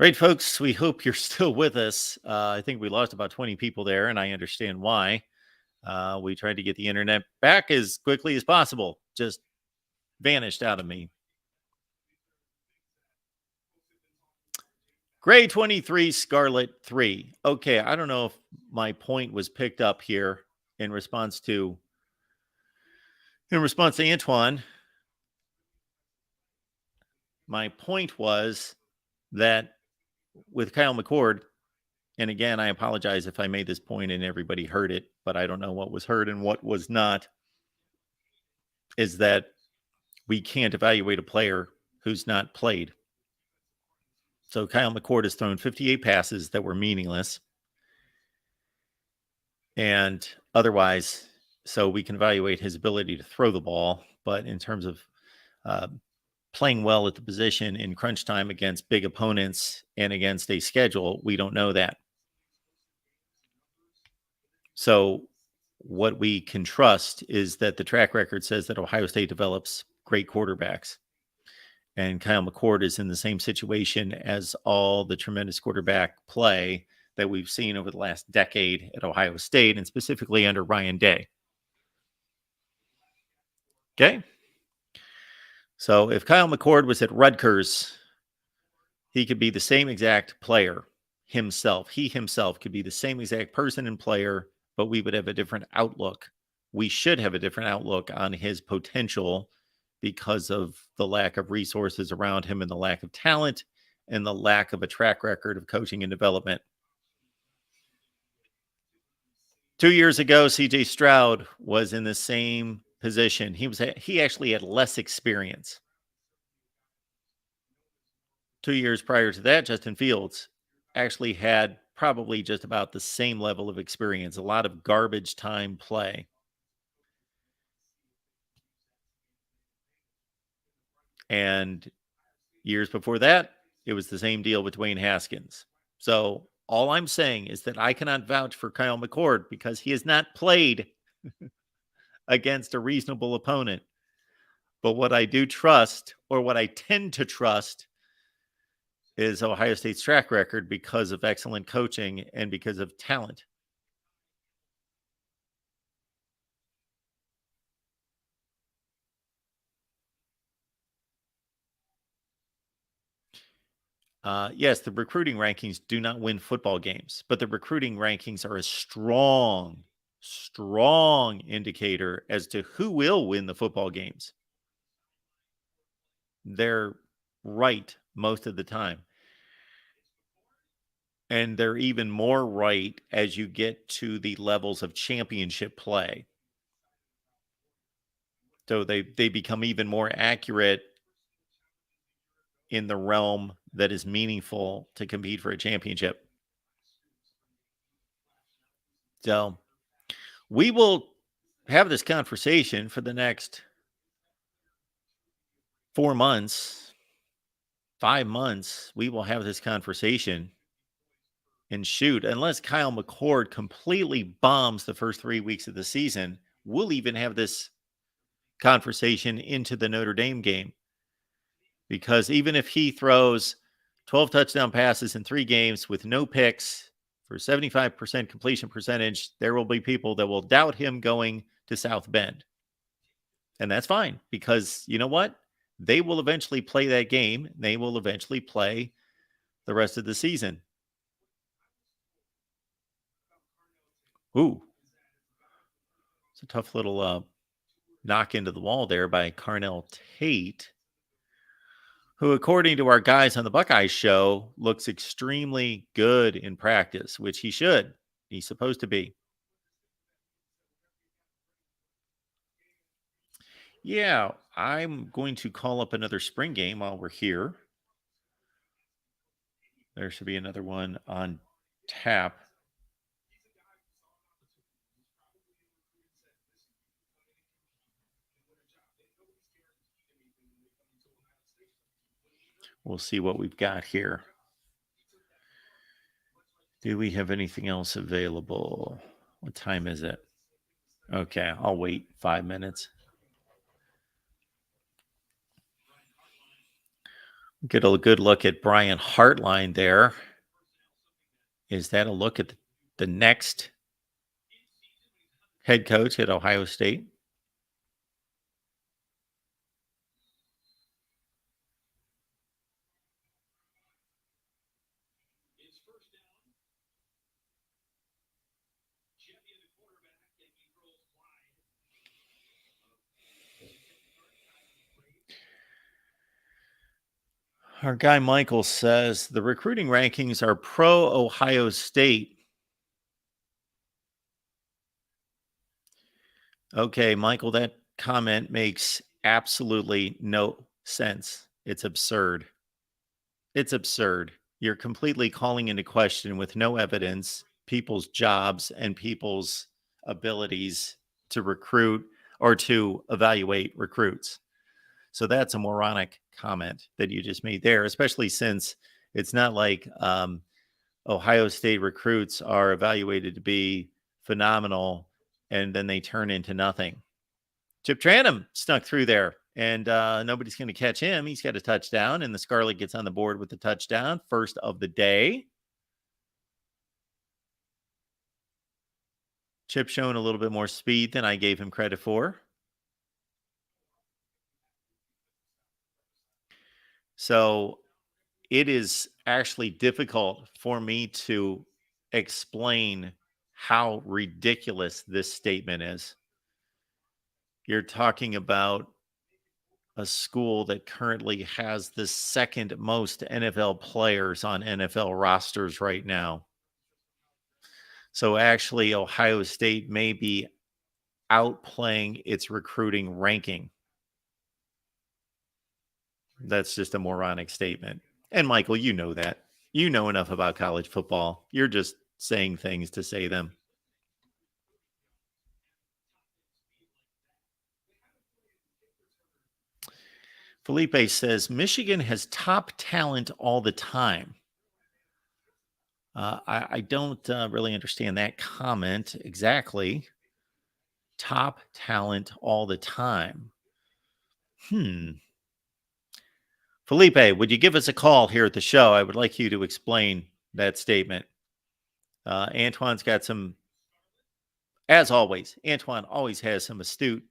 Right, folks, we hope you're still with us. I think we lost about 20 people there, and I understand why. We tried to get the internet back as quickly as possible, just vanished out of me. Gray 23, Scarlet 3. Okay, I don't know if my point was picked up here in response to Antoine. My point was that with Kyle McCord, and again, I apologize if I made this point and everybody heard it, but I don't know what was heard and what was not, is that we can't evaluate a player who's not played. So Kyle McCord has thrown 58 passes that were meaningless. And otherwise, so we can evaluate his ability to throw the ball. But in terms of playing well at the position in crunch time against big opponents and against a schedule, we don't know that. So what we can trust is that the track record says that Ohio State develops great quarterbacks. And Kyle McCord is in the same situation as all the tremendous quarterback play that we've seen over the last decade at Ohio State, and specifically under Ryan Day. Okay. So if Kyle McCord was at Rutgers, he could be the same exact player himself. He himself could be the same exact person and player, but we would have a different outlook. We should have a different outlook on his potential because of the lack of resources around him and the lack of talent and the lack of a track record of coaching and development. 2 years ago, CJ Stroud was in the same position. He actually had less experience. 2 years prior to that, Justin Fields actually had probably just about the same level of experience, a lot of garbage time play. And years before that, it was the same deal with Dwayne Haskins. So all I'm saying is that I cannot vouch for Kyle McCord because he has not played against a reasonable opponent. But what I do trust, or what I tend to trust, is Ohio State's track record because of excellent coaching and because of talent. Yes, the recruiting rankings do not win football games, but the recruiting rankings are a strong indicator as to who will win the football games. They're right most of the time. And they're even more right as you get to the levels of championship play. So they become even more accurate in the realm that is meaningful to compete for a championship. So we will have this conversation for the next 4 months, 5 months. We will have this conversation. And shoot, unless Kyle McCord completely bombs the first 3 weeks of the season, we'll even have this conversation into the Notre Dame game. Because even if he throws 12 touchdown passes in 3 games with no picks for 75% completion percentage, there will be people that will doubt him going to South Bend. And that's fine, because you know what? They will eventually play that game. They will eventually play the rest of the season. Ooh. It's a tough little knock into the wall there by Carnell Tate, who, according to our guys on the Buckeyes show, looks extremely good in practice, which he should. He's supposed to be. Yeah, I'm going to call up another spring game while we're here. There should be another one on tap. We'll see what we've got here. Do we have anything else available? What time is it? Okay, I'll wait 5 minutes. Get a good look at Brian Hartline there. Is that a look at the next head coach at Ohio State? Our guy Michael says the recruiting rankings are pro Ohio State. Okay, Michael, that comment makes absolutely no sense. It's absurd. It's absurd. You're completely calling into question with no evidence people's jobs and people's abilities to recruit or to evaluate recruits. So that's a moronic comment that you just made there, especially since it's not like Ohio State recruits are evaluated to be phenomenal and then they turn into nothing. Chip Tranum snuck through there, and nobody's going to catch him. He's got a touchdown, and the Scarlet gets on the board with the touchdown, first of the day. Chip showing a little bit more speed than I gave him credit for. So it is actually difficult for me to explain how ridiculous this statement is. You're talking about a school that currently has the second most NFL players on NFL rosters right now. So actually, Ohio State may be outplaying its recruiting ranking. That's just a moronic statement. And Michael, you know that. You know enough about college football. You're just saying things to say them. Felipe says Michigan has top talent all the time. I don't really understand that comment exactly. Top talent all the time. Felipe, would you give us a call here at the show? I would like you to explain that statement. Antoine's got some, as always, Antoine always has some astute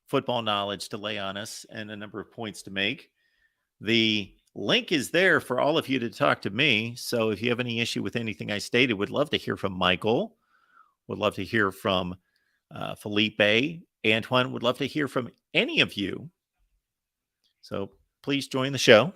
football knowledge to lay on us and a number of points to make. The link is there for all of you to talk to me. So if you have any issue with anything I stated, would love to hear from Michael. Would love to hear from Felipe. Antoine would love to hear from any of you. So please join the show.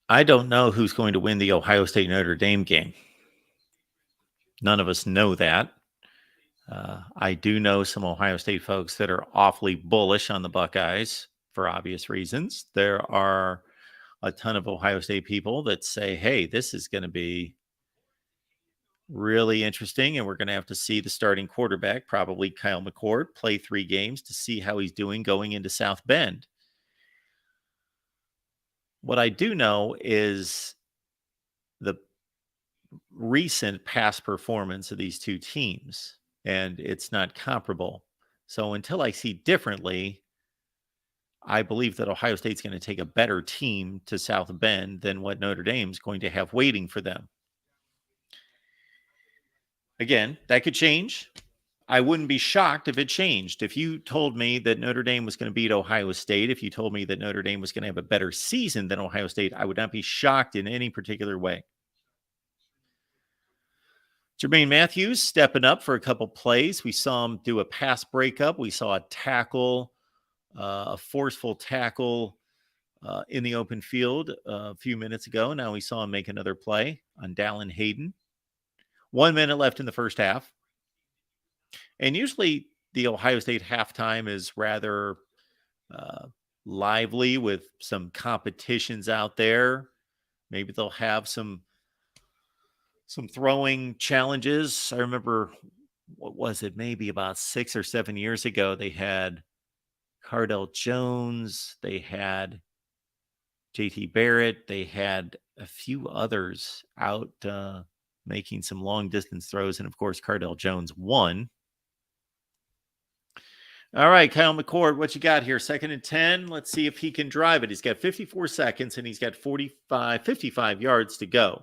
I don't know who's going to win the Ohio State Notre Dame game. None of us know that. I do know some Ohio State folks that are awfully bullish on the Buckeyes for obvious reasons. There are a ton of Ohio State people that say, hey, this is going to be really interesting, and we're going to have to see the starting quarterback, probably Kyle McCord, play 3 games to see how he's doing going into South Bend. What I do know is the recent past performance of these two teams, and it's not comparable. So until I see differently, I believe that Ohio State's going to take a better team to South Bend than what Notre Dame's going to have waiting for them. Again, that could change. I wouldn't be shocked if it changed. If you told me that Notre Dame was going to beat Ohio State, if you told me that Notre Dame was going to have a better season than Ohio State, I would not be shocked in any particular way. Jermaine Matthews stepping up for a couple plays. We saw him do a pass breakup. We saw a tackle, a forceful tackle in the open field a few minutes ago. Now we saw him make another play on Dallin Hayden. 1 minute left in the first half. And usually the Ohio State halftime is rather uh, lively with some competitions out there. Maybe they'll have some throwing challenges. I remember, what was it? Maybe about 6 or 7 years ago, they had Cardell Jones, they had JT Barrett, they had a few others out making some long distance throws. And of course, Cardell Jones won. All right, Kyle McCord, what you got here? 2nd and 10. Let's see if he can drive it. He's got 54 seconds and he's got 55 yards to go.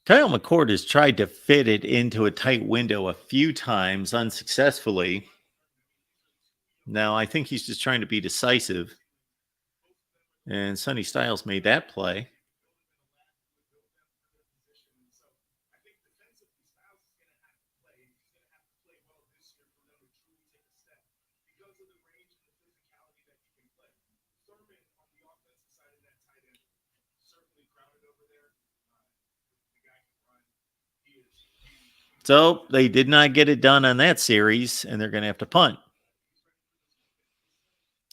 Kyle McCord has tried to fit it into a tight window a few times unsuccessfully. Now, I think he's just trying to be decisive. And Sonny Styles made that play. So they did not get it done on that series, and they're going to have to punt.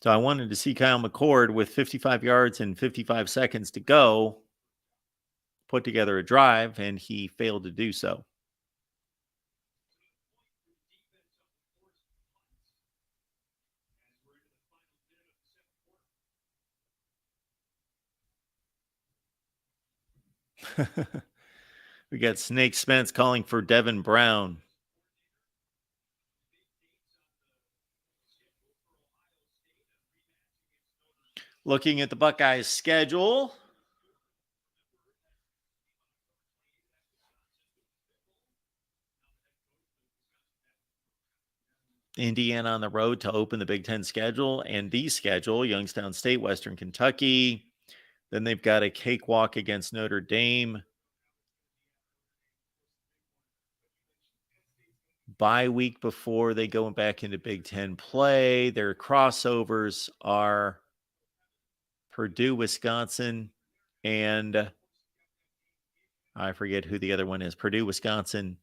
So I wanted to see Kyle McCord with 55 yards and 55 seconds to go put together a drive, and he failed to do so. We got Snake Spence calling for Devin Brown. Looking at the Buckeyes' schedule. Indiana on the road to open the Big Ten schedule, and the schedule, Youngstown State, Western Kentucky. Then they've got a cakewalk against Notre Dame. Bye week before they go back into Big Ten play. Their crossovers are Purdue, Wisconsin, and I forget who the other one is. Purdue, Wisconsin.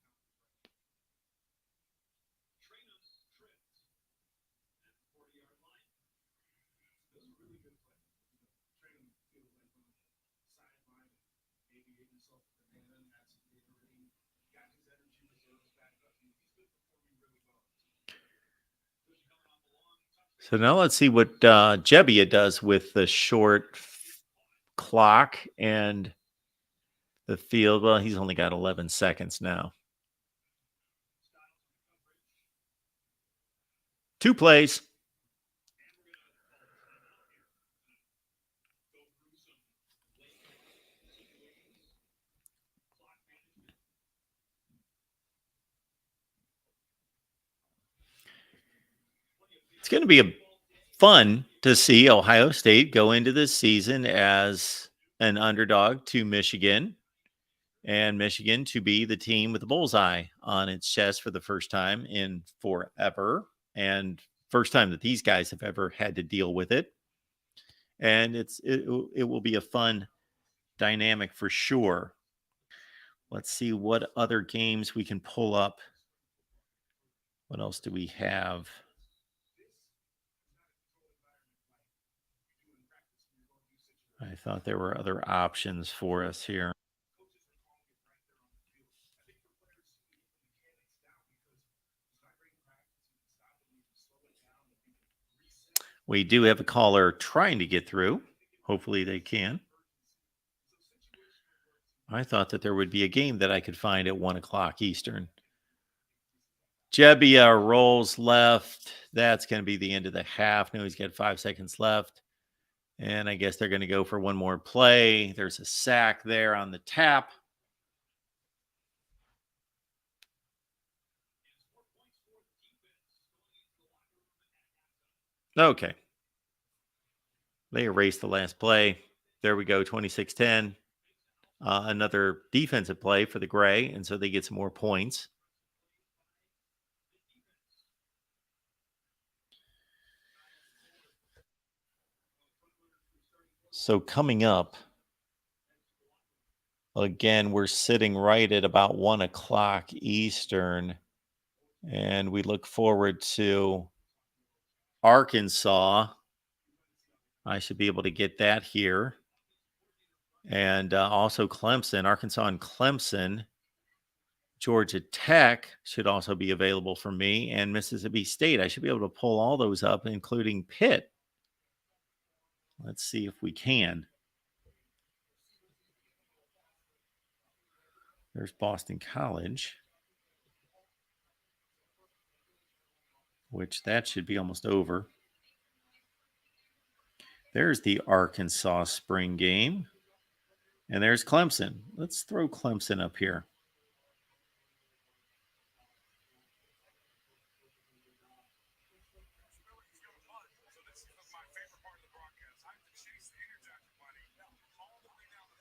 So now let's see what Jebbia does with the short clock and the field. Well, he's only got 11 seconds now. 2 plays. It's going to be fun to see Ohio State go into this season as an underdog to Michigan, and Michigan to be the team with the bullseye on its chest for the first time in forever, and first time that these guys have ever had to deal with it. And it will be a fun dynamic for sure. Let's see what other games we can pull up. What else do we have? I thought there were other options for us here. We do have a caller trying to get through. Hopefully they can. I thought that there would be a game that I could find at 1 o'clock Eastern. Jebbia rolls left. That's going to be the end of the half. No, he's got 5 seconds left. And I guess they're going to go for one more play. There's a sack there on the tap. Okay. They erased the last play. There we go, 26-10. Another defensive play for the Gray, and so they get some more points. So coming up, again, we're sitting right at about 1 o'clock Eastern, and we look forward to Arkansas. I should be able to get that here. And also Clemson, Arkansas and Clemson. Georgia Tech should also be available for me, and Mississippi State. I should be able to pull all those up, including Pitt. Let's see if we can. There's Boston College, which that should be almost over. There's the Arkansas spring game. And there's Clemson. Let's throw Clemson up here.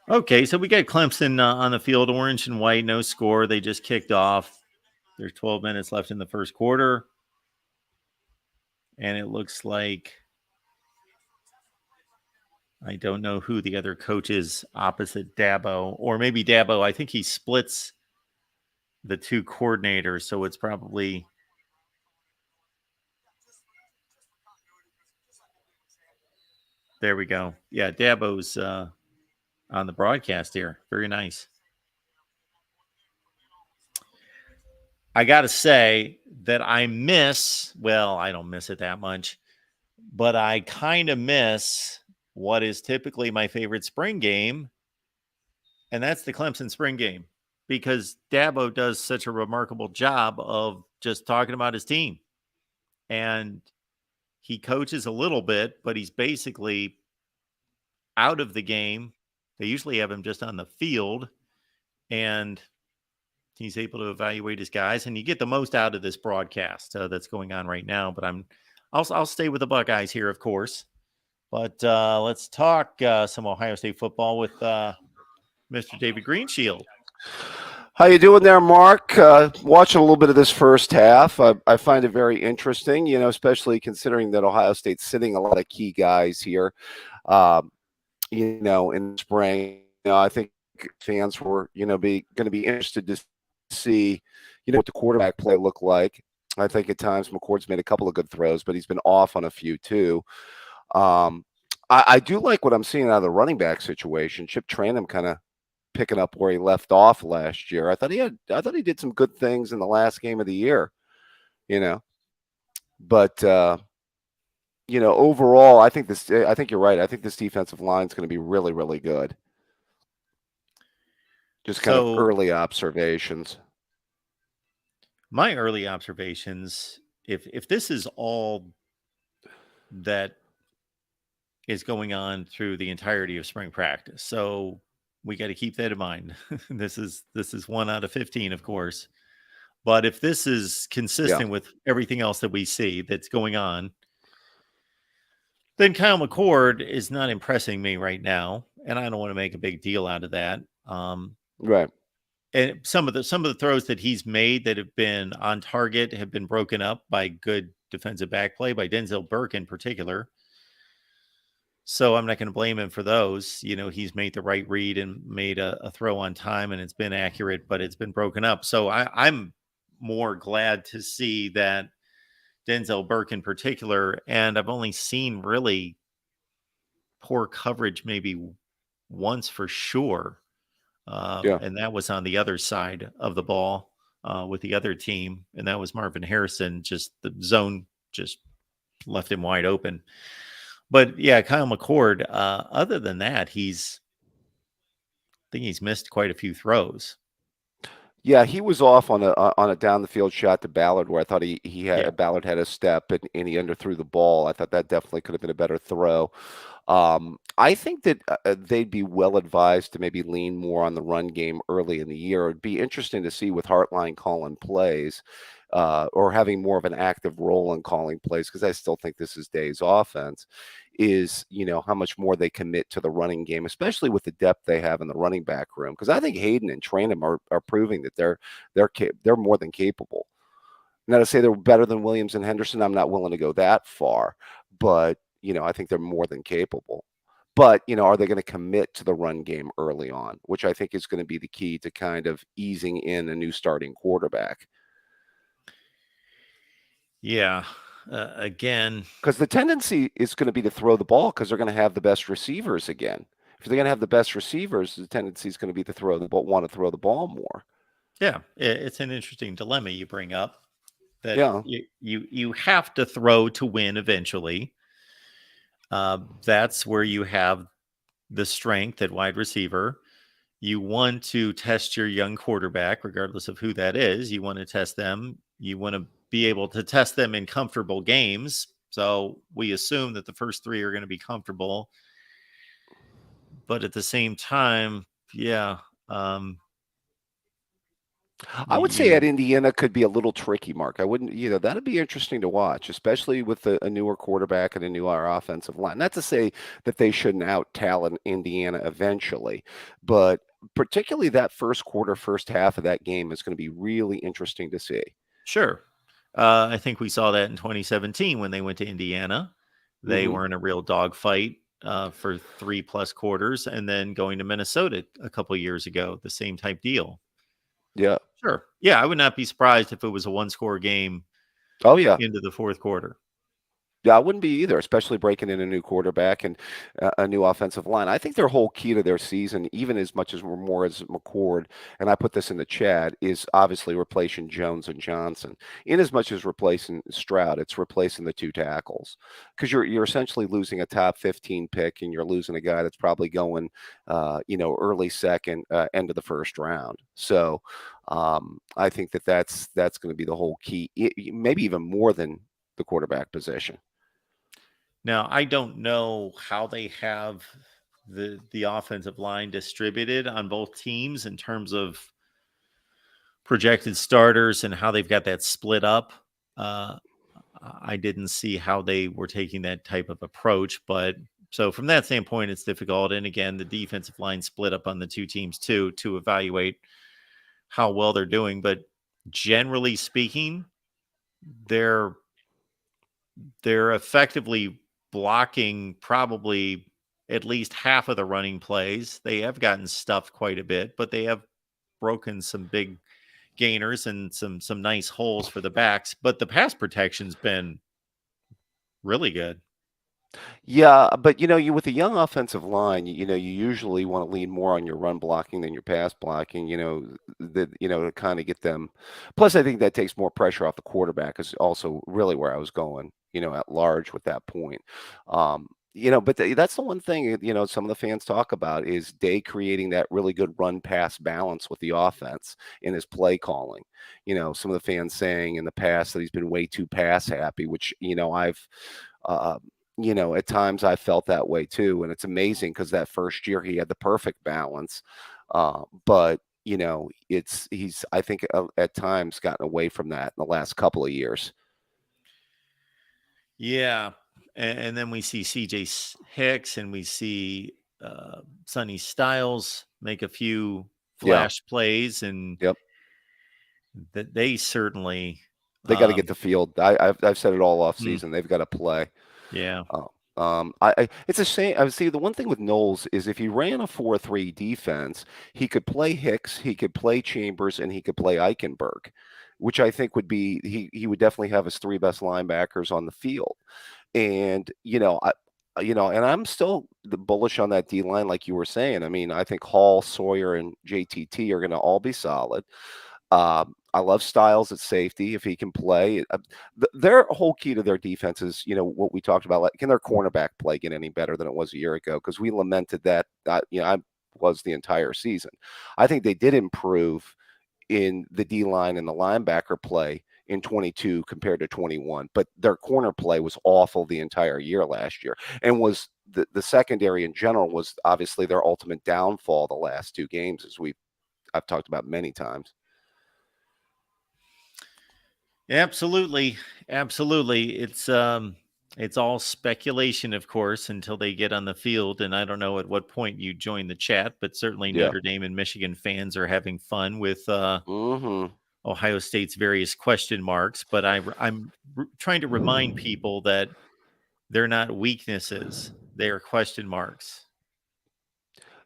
Okay, so we got Clemson on the field, orange and white, no score. They just kicked off. There's 12 minutes left in the first quarter. And it looks like I don't know who the other coach is opposite Dabo, or maybe Dabo. I think he splits the two coordinators, so it's probably there we go. Yeah, Dabo's on the broadcast here. Very nice. I got to say that I miss, well, I don't miss it that much, but I kind of miss what is typically my favorite spring game, and that's the Clemson spring game, because Dabo does such a remarkable job of just talking about his team. And he coaches a little bit, but he's basically out of the game. They usually have him just on the field, and he's able to evaluate his guys, and you get the most out of this broadcast that's going on right now. But I'll stay with the Buckeyes here, of course. But let's talk some Ohio State football with Mr. David Greenshield. How you doing there, Mark? Watching a little bit of this first half, I find it very interesting, especially considering that Ohio State's sitting a lot of key guys here, in the spring. I think fans were, going to be interested to see, what the quarterback play looked like. I think at times McCord's made a couple of good throws, but he's been off on a few too. I do like what I'm seeing out of the running back situation. Chip Tranum kind of picking up where he left off last year. I thought he did some good things in the last game of the year, but overall, I think you're right. I think this defensive line is going to be really, really good. Just kind of early observations. My early observations, if this is all that is going on through the entirety of spring practice, so we got to keep that in mind. This is 1 out of 15, of course. But if this is consistent with everything else that we see that's going on, then Kyle McCord is not impressing me right now, and I don't want to make a big deal out of that. Right. And some of the throws that he's made that have been on target have been broken up by good defensive back play by Denzel Burke in particular. So I'm not going to blame him for those. He's made the right read and made a throw on time, and it's been accurate, but it's been broken up. So I'm more glad to see that Denzel Burke in particular, and I've only seen really poor coverage maybe once for sure. And that was on the other side of the ball with the other team, and that was Marvin Harrison. Just the zone just left him wide open. But yeah, Kyle McCord, other than that, I think he's missed quite a few throws. Yeah, he was off on a down the field shot to Ballard where I thought he Yeah. had Ballard had a step and he underthrew the ball. I thought that definitely could have been a better throw. I think that they'd be well advised to maybe lean more on the run game early in the year. It'd be interesting to see with Hartline calling plays or having more of an active role in calling plays, because I still think this is Day's offense, is, how much more they commit to the running game, especially with the depth they have in the running back room. Because I think Hayden and Tranum are proving that they're more than capable. Now, to say they're better than Williams and Henderson, I'm not willing to go that far, but I think they're more than capable. But are they going to commit to the run game early on, which I think is going to be the key to kind of easing in a new starting quarterback. Yeah. Again, because the tendency is going to be to throw the ball because they're going to have the best receivers again. If they're going to have the best receivers, the tendency is going to be to want to throw the ball more. yeah, it's an interesting dilemma you bring up. That Yeah. you have to throw to win eventually. That's where you have the strength at wide receiver. You want to test your young quarterback, regardless of who that is. You want to test them. You want to be able to test them in comfortable games. So we assume that the first three are going to be comfortable. But at the same time, yeah. I would say at Indiana could be a little tricky, Mark. I wouldn't, that'd be interesting to watch, especially with a newer quarterback and a newer offensive line. Not to say that they shouldn't out talent Indiana eventually, but particularly that first quarter, first half of that game is going to be really interesting to see. Sure. I think we saw that in 2017 when they went to Indiana. They were in a real dogfight for 3+ quarters, and then going to Minnesota a couple years ago, the same type deal. Yeah. Sure. Yeah, I would not be surprised if it was a one-score game. Oh, yeah. Into the fourth quarter. Yeah, I wouldn't be either, especially breaking in a new quarterback and a new offensive line. I think their whole key to their season, even as much as we're more as McCord, and I put this in the chat, is obviously replacing Jones and Johnson. In as much as replacing Stroud, it's replacing the two tackles, because you're essentially losing a top 15 pick, and you're losing a guy that's probably going, early second, end of the first round. So I think that's going to be the whole key, maybe even more than the quarterback position. Now, I don't know how they have the offensive line distributed on both teams in terms of projected starters and how they've got that split up. I didn't see how they were taking that type of approach, but so from that standpoint, it's difficult. And again, the defensive line split up on the two teams too to evaluate how well they're doing. But generally speaking, they're effectively blocking probably at least half of the running plays. They have gotten stuffed quite a bit, but they have broken some big gainers and some nice holes for the backs. But the pass protection's been really good. Yeah, but you with a young offensive line, you usually want to lean more on your run blocking than your pass blocking, to kind of get them. Plus, I think that takes more pressure off the quarterback is also really where I was going, at large with that point. But that's the one thing, some of the fans talk about is Day creating that really good run pass balance with the offense in his play calling. Some of the fans saying in the past that he's been way too pass happy, which, I've, at times I felt that way too. And it's amazing because that first year he had the perfect balance. But he's, I think at times gotten away from that in the last couple of years. Yeah. And then we see CJ Hicks and we see Sonny Styles make a few flash plays, and that they certainly they got to get the field. I've said it all off season. They've got to play. Yeah. It's a shame. I see the one thing with Knowles is if he ran a 4-3 defense, he could play Hicks, he could play Chambers, and he could play Eichenberg, which I think would be he would definitely have his three best linebackers on the field. And and I'm still bullish on that D line, like you were saying. I mean, I think Hall, Sawyer, and JTT are going to all be solid. I love Styles at safety if he can play. Their whole key to their defense is, what we talked about. Like, can their cornerback play get any better than it was a year ago? Because we lamented that. I was the entire season. I think they did improve in the D line and the linebacker play in 22 compared to 21, but their corner play was awful the entire year last year, and was the secondary in general was obviously their ultimate downfall the last 2 games, as I've talked about many times. Absolutely. It's all speculation, of course, until they get on the field. And I don't know at what point you join the chat, but certainly Yeah. Notre Dame and Michigan fans are having fun with Mm-hmm. Ohio State's various question marks. But I'm trying to remind people that they're not weaknesses; they are question marks.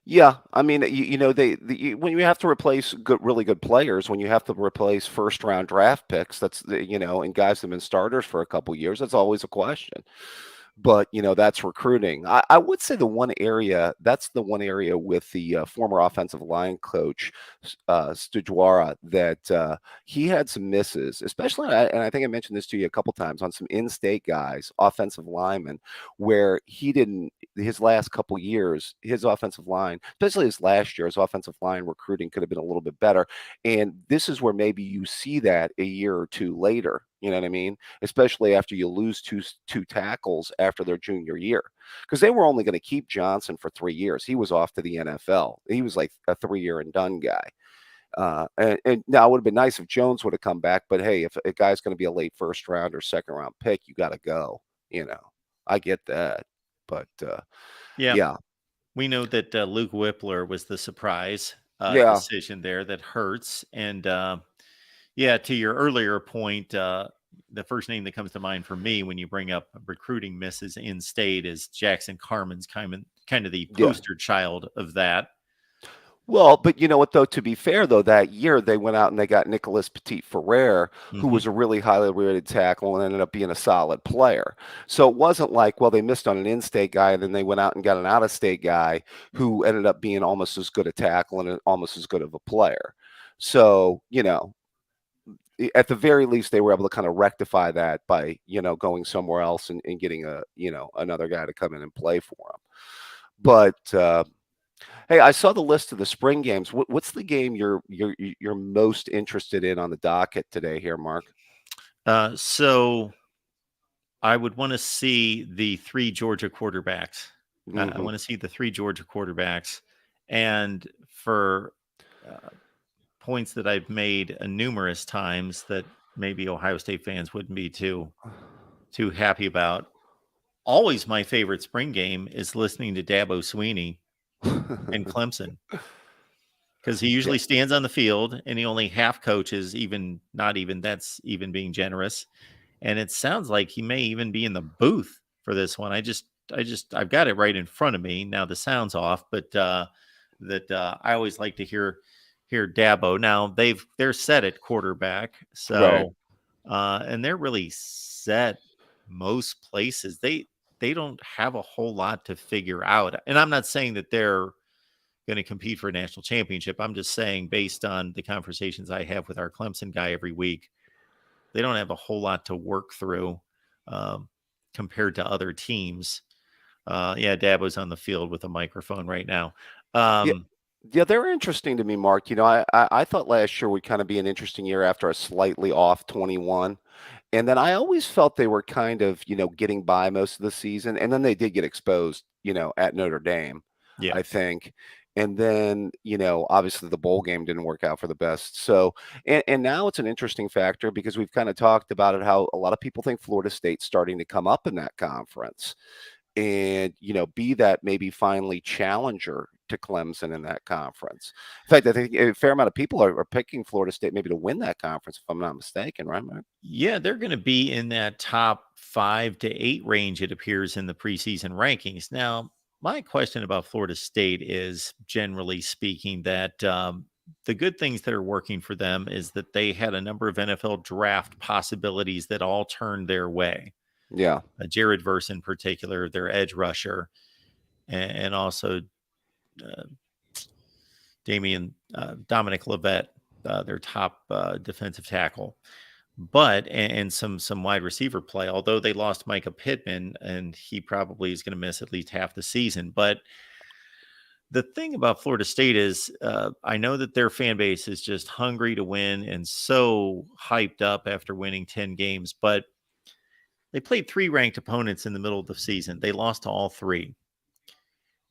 Yeah, I mean, when you have to replace really good players, when you have to replace first round draft picks, and guys that have been starters for a couple years, that's always a question. But that's recruiting. I would say that's the one area with the former offensive line coach Stujwara, that he had some misses, especially, and I think I mentioned this to you a couple times, on some in-state guys, offensive linemen, where he didn't. His last couple years, his offensive line, especially his last year, his offensive line recruiting could have been a little bit better. And this is where maybe you see that a year or two later. You know what I mean? Especially after you lose two tackles after their junior year, because they were only going to keep Johnson for 3 years. He was off to the NFL. He was like a 3-year and done guy. And now it would have been nice if Jones would have come back. But hey, if a guy's going to be a late first round or second round pick, you got to go. I get that. But yeah. We know that Luke Whippler was the surprise decision there that hurts. And to your earlier point, the first name that comes to mind for me when you bring up recruiting misses in state is Jackson Carman's kind of the poster child of that. Well, but you know what, though, to be fair, though, that year they went out and they got Nicholas Petit-Ferrer, who was a really highly rated tackle and ended up being a solid player. So it wasn't like, well, they missed on an in-state guy and then they went out and got an out-of-state guy who ended up being almost as good a tackle and almost as good of a player. So, at the very least, they were able to kind of rectify that by, going somewhere else and getting another guy to come in and play for them. But, hey, I saw the list of the spring games. What's the game you're most interested in on the docket today here, Mark? So I would want to see the 3 Georgia quarterbacks. I want to see the 3 Georgia quarterbacks. And for points that I've made numerous times that maybe Ohio State fans wouldn't be too happy about. Always my favorite spring game is listening to Dabo Swinney and Clemson, because he usually stands on the field and he only half coaches, that's even being generous. And it sounds like he may even be in the booth for this one. I've got it right in front of me now. The sound's off, but I always like to hear Dabo. Now they're set at quarterback, so and they're really set most places. They don't have a whole lot to figure out. And I'm not saying that they're going to compete for a national championship. I'm just saying, based on the conversations I have with our Clemson guy every week, they don't have a whole lot to work through compared to other teams. Dabo's on the field with a microphone right now. Yeah, they're interesting to me, Mark. I thought last year would kind of be an interesting year after a slightly off 21. And then I always felt they were kind of, getting by most of the season. And then they did get exposed, at Notre Dame, I think. And then, obviously the bowl game didn't work out for the best. So, and now it's an interesting factor because we've kind of talked about it, how a lot of people think Florida State's starting to come up in that conference and, be that maybe finally challenger to Clemson in that conference. In fact, I think a fair amount of people are picking Florida State maybe to win that conference, if I'm not mistaken, right, Mark? Yeah, they're going to be in that top 5 to 8 range, it appears, in the preseason rankings. Now, my question about Florida State is, generally speaking, that the good things that are working for them is that they had a number of NFL draft possibilities that all turned their way. Yeah. Jared Verse in particular, their edge rusher, and also Dominic Levet, their top defensive tackle, but and some wide receiver play. Although they lost Micah Pittman, and he probably is going to miss at least half the season. But the thing about Florida State is, I know that their fan base is just hungry to win and so hyped up after winning 10 games, but they played 3 ranked opponents in the middle of the season. They lost to all 3.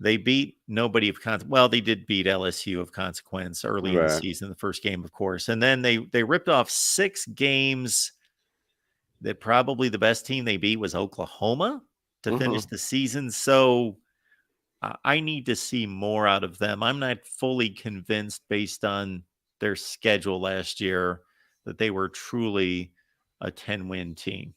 They beat nobody of consequence. Well, they did beat LSU of consequence early in the Right. season, the first game, of course. And then they ripped off 6 games that probably the best team they beat was Oklahoma to finish Hmm. the season. So I need to see more out of them. I'm not fully convinced based on their schedule last year that they were truly a 10-win team.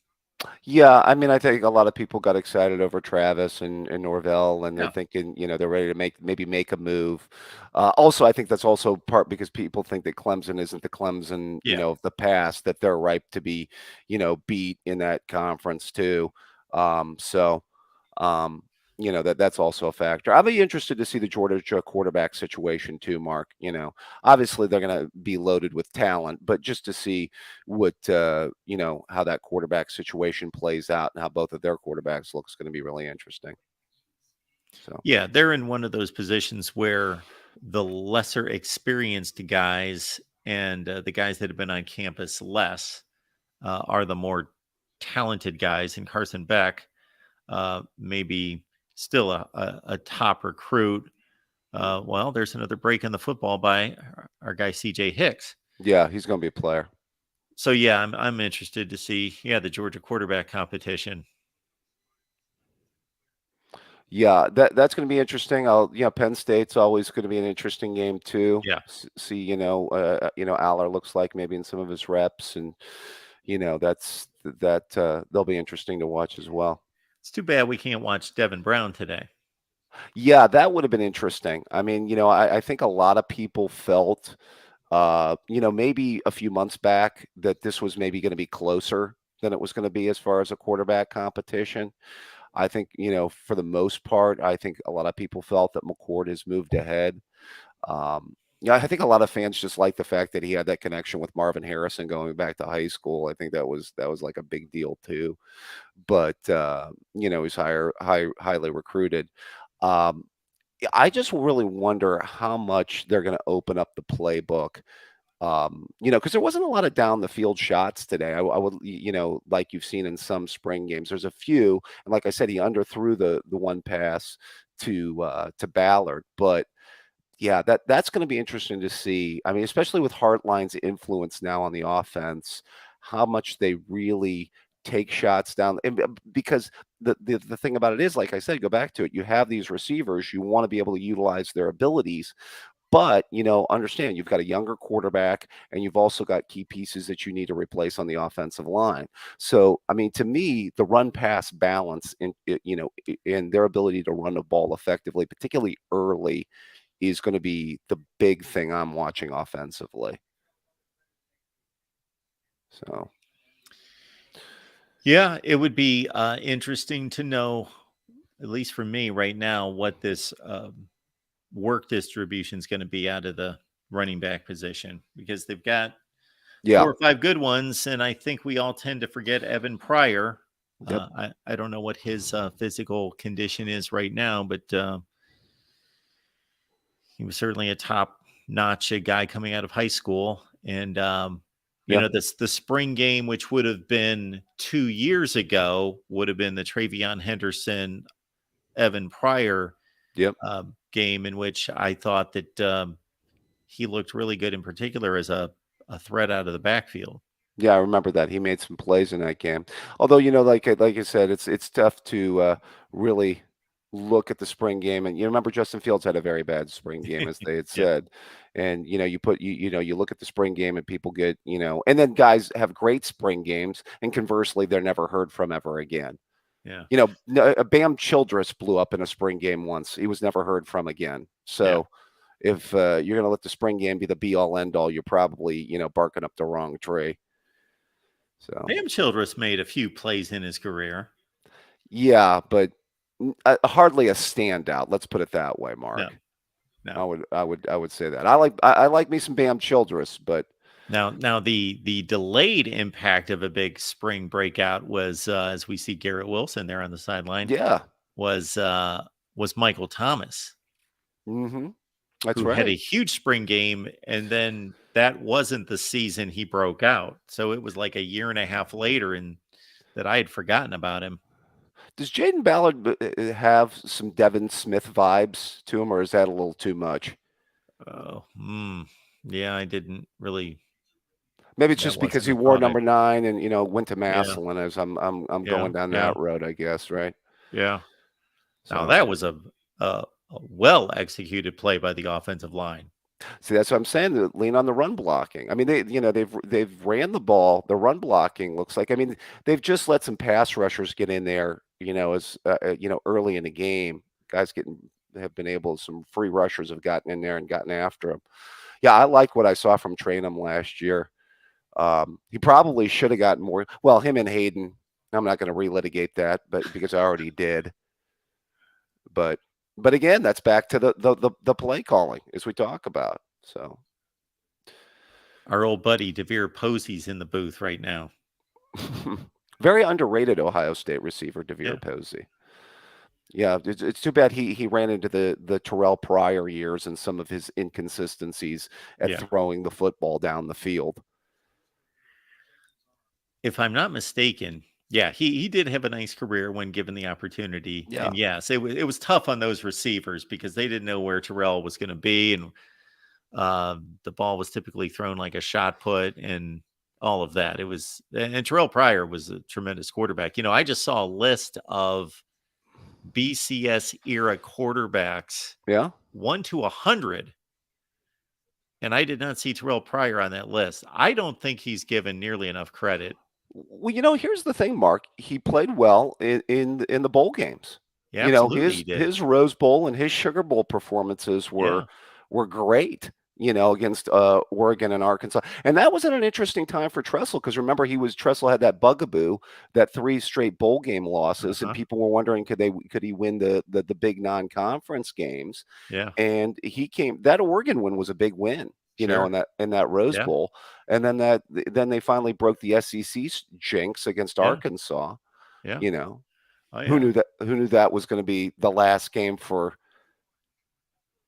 Yeah, I mean, I think a lot of people got excited over Travis and Norvell, and they're Yeah. thinking, they're ready to make a move. Also, I think that's also part because people think that Clemson isn't the Clemson, Yeah. of the past, that they're ripe to be, beat in that conference too. So, um, that's also a factor. I'll be interested to see the Georgia quarterback situation too, Mark. Obviously they're going to be loaded with talent, but just to see what how that quarterback situation plays out and how both of their quarterbacks looks going to be really interesting. So Yeah, they're in one of those positions where the lesser experienced guys and the guys that have been on campus less are the more talented guys. And Carson Beck, maybe still a top recruit. Well, there's another break in the football by our guy CJ Hicks. yeah, he's going to be a player. So yeah, I'm interested to see the Georgia quarterback competition. Yeah, that's going to be interesting. Penn State's always going to be an interesting game too. Yeah, See, Aller looks like maybe in some of his reps, and they'll be interesting to watch as well. it's too bad we can't watch Devin Brown today. Yeah, that would have been interesting. I mean, I think a lot of people felt, maybe a few months back that this was maybe going to be closer than it was going to be as far as a quarterback competition. I think, for the most part, I think a lot of people felt that McCord has moved ahead. Yeah, I think a lot of fans just like the fact that he had that connection with Marvin Harrison going back to high school. I think that was like a big deal too. But he's highly recruited. Um, I just really wonder how much they're going to open up the playbook. Because there wasn't a lot of down the field shots today. I would, like you've seen in some spring games. There's a few, and like I said, he underthrew the one pass to Ballard, but yeah, that's going to be interesting to see. I mean, especially with Hartline's influence now on the offense, how much they really take shots down. Because the thing about it is, like I said, go back to it. You have these receivers. You want to be able to utilize their abilities. But, understand you've got a younger quarterback and you've also got key pieces that you need to replace on the offensive line. So, I mean, to me, the run pass balance in their ability to run the ball effectively, particularly early, is going to be the big thing I'm watching offensively. So, Yeah, it would be interesting to know, at least for me right now, what this work distribution is going to be out of the running back position, because they've got yeah. 4 or 5 good ones, and I think we all tend to forget Evan Pryor. Yep. I don't know what his physical condition is right now, but he was certainly a top-notch guy coming out of high school. And the spring game, which would have been 2 years ago, would have been the Travion Henderson, Evan Pryor Yep. game, in which I thought that he looked really good, in particular as a threat out of the backfield. Yeah, I remember that. He made some plays in that game. Although, like I said, it's tough to really look at the spring game. And you remember Justin Fields had a very bad spring game, as they had Yeah, said. And you look at the spring game and people get, and then guys have great spring games, and conversely, they're never heard from ever again. yeah, Bam Childress blew up in a spring game once. He was never heard from again. So if you're going to let the spring game be the be all end all, you're probably, barking up the wrong tree. So Bam Childress made a few plays in his career. yeah, but hardly a standout. Let's put it that way, Mark. No. No. I would say that. I like me some Bam Childress, but Now the delayed impact of a big spring breakout was as we see Garrett Wilson there on the sideline yeah, was Michael Thomas, that's who had a right. huge spring game, and then that wasn't the season he broke out. So it was like a year and a half later, and that I had forgotten about him. Does Jaden Ballard have some Devin Smith vibes to him, or is that a little too much? Oh, yeah, I didn't really. Maybe it's That just because wasn't he a wore thought. number 9 and went to Yeah, Massillon. As I'm yeah, going down yeah, that road, I guess, right? yeah. Now So that was a well executed play by the offensive line. see, that's what I'm saying. Lean on the run blocking. I mean, they've ran the ball. The run blocking looks like. I mean, they've just let some pass rushers get in there. As early in the game, guys have been able. Some free rushers have gotten in there and gotten after him. Yeah, I like what I saw from Trainum last year. He probably should have gotten more. Well, him and Hayden. I'm not going to relitigate that, but because I already did. But again, that's back to the play calling as we talk about. So Our old buddy Devere Posey's in the booth right now. very underrated Ohio State receiver Devere Yeah. Posey. Yeah, it's too bad he ran into the Terrell Pryor years and some of his inconsistencies at throwing the football down the field. If I'm not mistaken, yeah, he did have a nice career when given the opportunity. Yeah. And yes, it was tough on those receivers because they didn't know where Terrell was going to be, and the ball was typically thrown like a shot put and all of that. And Terrell Pryor was a tremendous quarterback. I just saw a list of BCS era quarterbacks, 1 to 100. And I did not see Terrell Pryor on that list. I don't think he's given nearly enough credit. Well, here's the thing, Mark. He played well in the bowl games. Yeah, absolutely he did. His Rose Bowl and his Sugar Bowl performances were great. Against Oregon and Arkansas, and that was an interesting time for Tressel because remember Tressel had that bugaboo, that 3 straight bowl game losses, and people were wondering could he win the big non-conference games. Yeah, and that Oregon win was a big win. In that Rose Bowl, and then they finally broke the SEC jinx against Arkansas. Yeah, who knew that was going to be the last game for?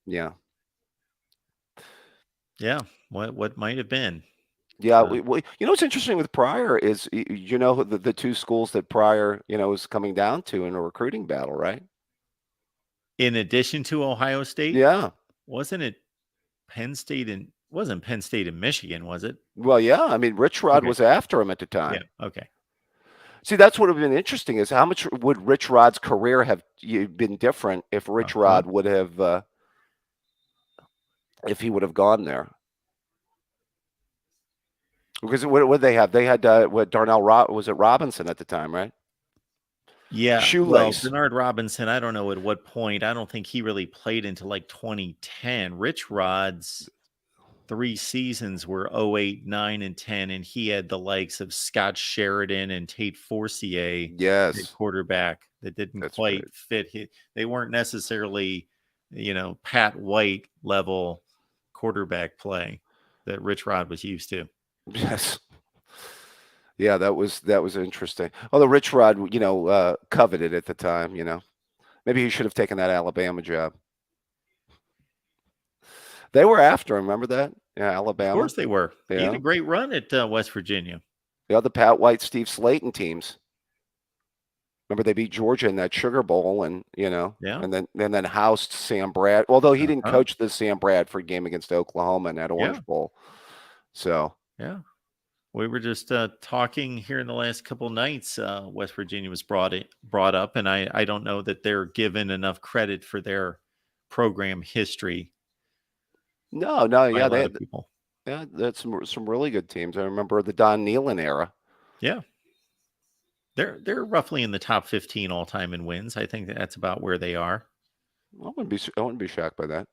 Yeah, what might have been? Yeah, what's interesting with Pryor is the 2 schools that Pryor is coming down to in a recruiting battle, right? In addition to Ohio State, wasn't it Penn State and wasn't Penn State and Michigan, was it? Well, yeah. I mean, Rich Rod was after him at the time. Yeah. Okay. See, that's what would have been interesting is how much would Rich Rod's career have been different if Rich Rod would have, if he would have gone there. Because what did they have? They had Darnell was it Robinson at the time, right? Yeah. Shoelace. Well, Bernard Robinson, I don't know at what point. I don't think he really played until like 2010. Rich Rod's 3 seasons were 08, 9, and 10, and he had the likes of Scott Sheridan and Tate Forcier at quarterback that didn't quite fit. They weren't necessarily, Pat White level quarterback play that Rich Rod was used to. Yes. Yeah, that was interesting. Although Rich Rod, coveted at the time, maybe he should have taken that Alabama job. They were after him. Remember that? Yeah, Alabama. Of course they were. Yeah. He had a great run at West Virginia. Yeah, the Pat White, Steve Slayton teams. Remember they beat Georgia in that Sugar Bowl, and and then housed Sam Brad. Although he didn't coach the Sam Bradford game against Oklahoma in that Orange Bowl. So yeah, we were just talking here in the last couple of nights. West Virginia was brought up, and I don't know that they're given enough credit for their program history. No, yeah, they had people. Yeah, that's some really good teams. I remember the Don Nehlen era. Yeah, they're roughly in the top 15 all time in wins. I think that's about where they are. I wouldn't be shocked by that.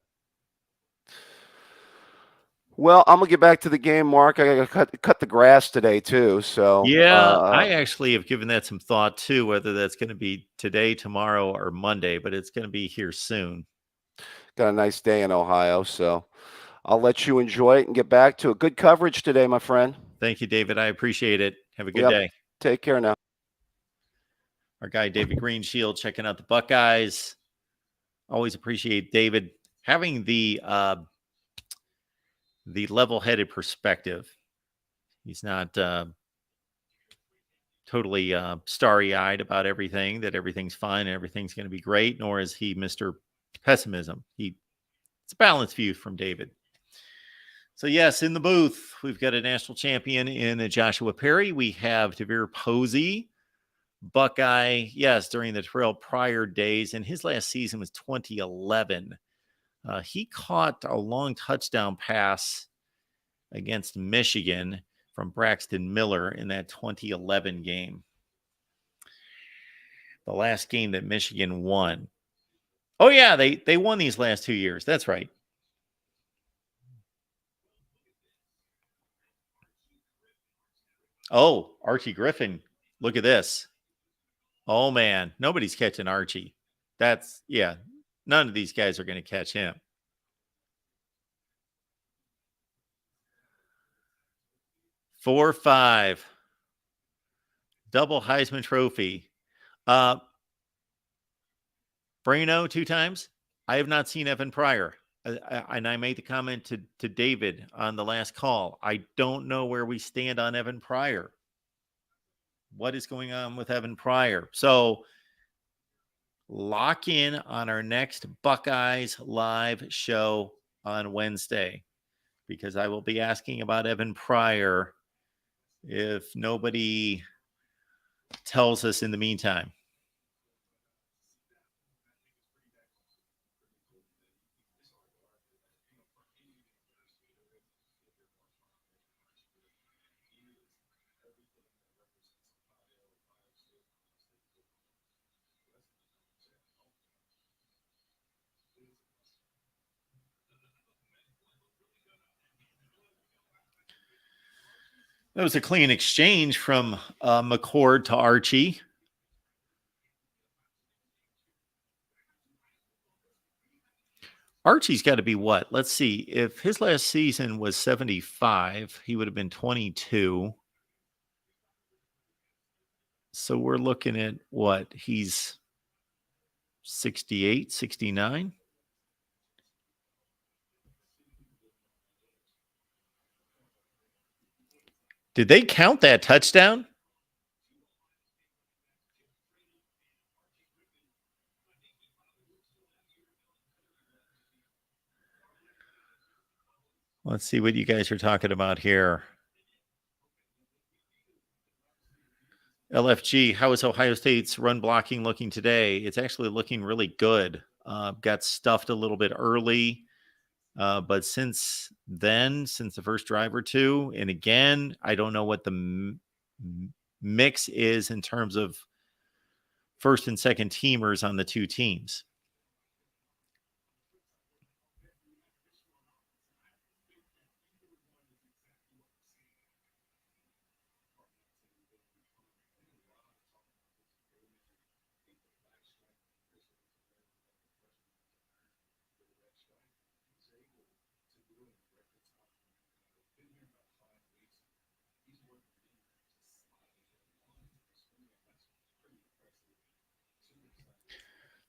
Well, I'm gonna get back to the game, Mark. I gotta cut the grass today too. So yeah, I actually have given that some thought too, whether that's going to be today, tomorrow, or Monday, but it's going to be here soon. Got a nice day in Ohio, so I'll let you enjoy it and get back to it. Good coverage today, my friend. Thank you, David. I appreciate it. Have a good Yep. day. Take care now. Our guy, David Greenshield, checking out the Buckeyes. Always appreciate David having the level-headed perspective. He's not totally starry-eyed about everything, that everything's fine and everything's going to be great, nor is he Mr. Pessimism. It's a balanced view from David. So, yes, in the booth, we've got a national champion in Joshua Perry. We have Devere Posey, Buckeye, yes, during the Terrell Pryor days, and his last season was 2011. He caught a long touchdown pass against Michigan from Braxton Miller in that 2011 game. The last game that Michigan won. Oh, yeah, they won these last 2 years. That's right. Oh, Archie Griffin. Look at this. Oh, man. Nobody's catching Archie. None of these guys are going to catch him. 4-5. Double Heisman Trophy. Brano 2 times. I have not seen Evan Pryor. And I made the comment to David on the last call. I don't know where we stand on Evan Pryor. What is going on with Evan Pryor? So lock in on our next Buckeyes live show on Wednesday, because I will be asking about Evan Pryor if nobody tells us in the meantime. That was a clean exchange from McCord to Archie. Archie's got to be what? Let's see. If his last season was 75, he would have been 22. So we're looking at what? He's 68, 69. Did they count that touchdown? Let's see what you guys are talking about here. LFG, how is Ohio State's run blocking looking today? It's actually looking really good. Got stuffed a little bit early. But since then, since the first drive or two, and again, I don't know what the mix is in terms of first and second teamers on the two teams.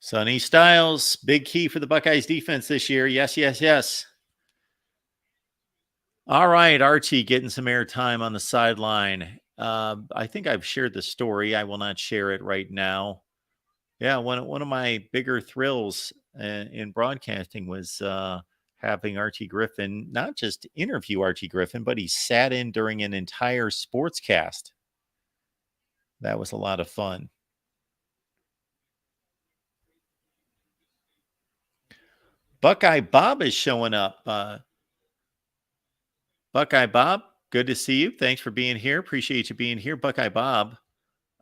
Sonny Styles, big key for the Buckeyes defense this year. Yes, yes, yes. All right, Archie getting some airtime on the sideline. I think I've shared the story. I will not share it right now. Yeah, one of my bigger thrills in broadcasting was having Archie Griffin not just interview Archie Griffin, but he sat in during an entire sportscast. That was a lot of fun. Buckeye Bob is showing up. Buckeye Bob, good to see you. Thanks for being here. Appreciate you being here, Buckeye Bob.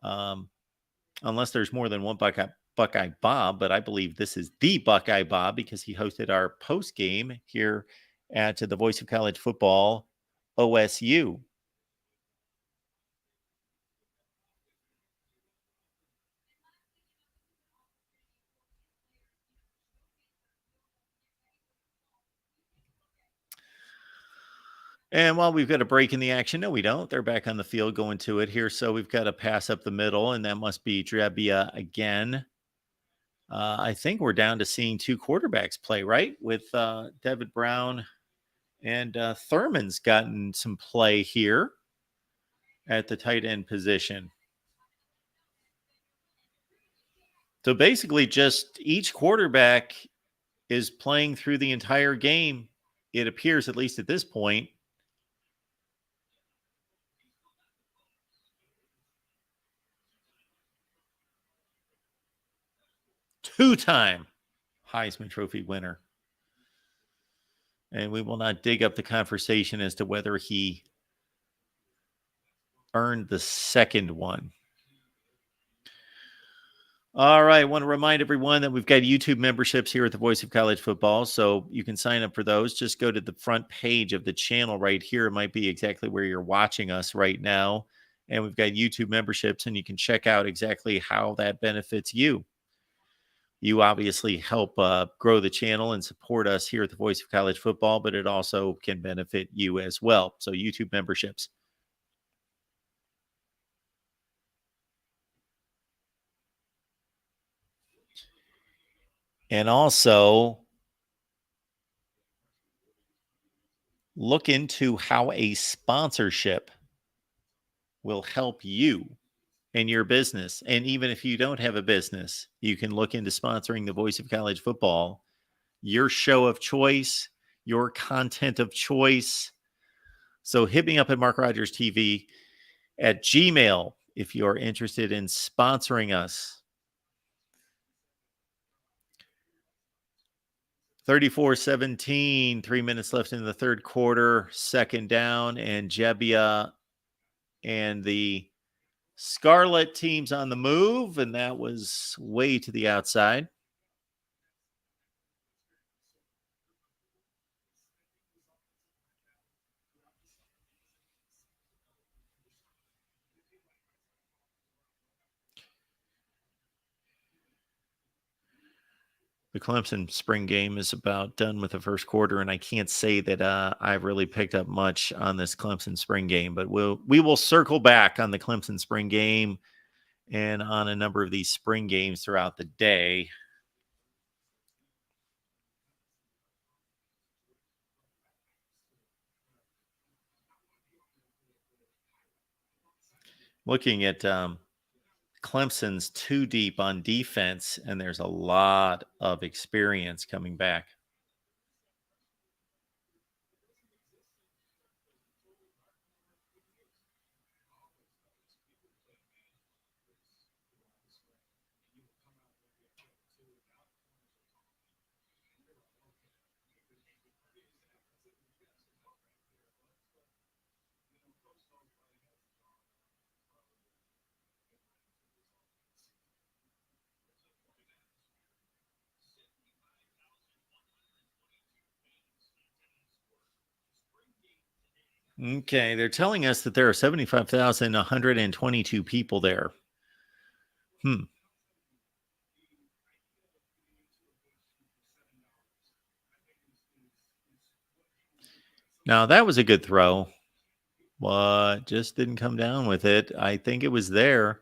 Unless there's more than one Buckeye Bob, but I believe this is the Buckeye Bob because he hosted our post game here at the Voice of College Football, OSU. And while we've got a break in the action, no, we don't. They're back on the field going to it here. So we've got a pass up the middle, and that must be Trebia again. I think we're down to seeing two quarterbacks play, right? With David Brown and Thurman's gotten some play here at the tight end position. So basically, just each quarterback is playing through the entire game, it appears, at least at this point. Two-time Heisman Trophy winner. And we will not dig up the conversation as to whether he earned the second one. All right. I want to remind everyone that we've got YouTube memberships here at the Voice of College Football. So you can sign up for those. Just go to the front page of the channel right here. It might be exactly where you're watching us right now. And we've got YouTube memberships, and you can check out exactly how that benefits you. You obviously help grow the channel and support us here at the Voice of College Football, but it also can benefit you as well. So YouTube memberships. And also look into how a sponsorship will help you and your business. And even if you don't have a business, you can look into sponsoring the Voice of College Football, your show of choice, your content of choice. So hit me up at MarkRogersTV at Gmail if you're interested in sponsoring us. 34-17, 3 minutes left in the third quarter, second down, and Jebbia and the Scarlet team's on the move, and that was way to the outside. The Clemson spring game is about done with the first quarter, and I can't say that I've really picked up much on this Clemson spring game, but we will circle back on the Clemson spring game and on a number of these spring games throughout the day. Looking at Clemson's too deep on defense, and there's a lot of experience coming back. Okay, they're telling us that there are 75,122 people there. Now, that was a good throw, but just didn't come down with it. I think it was there.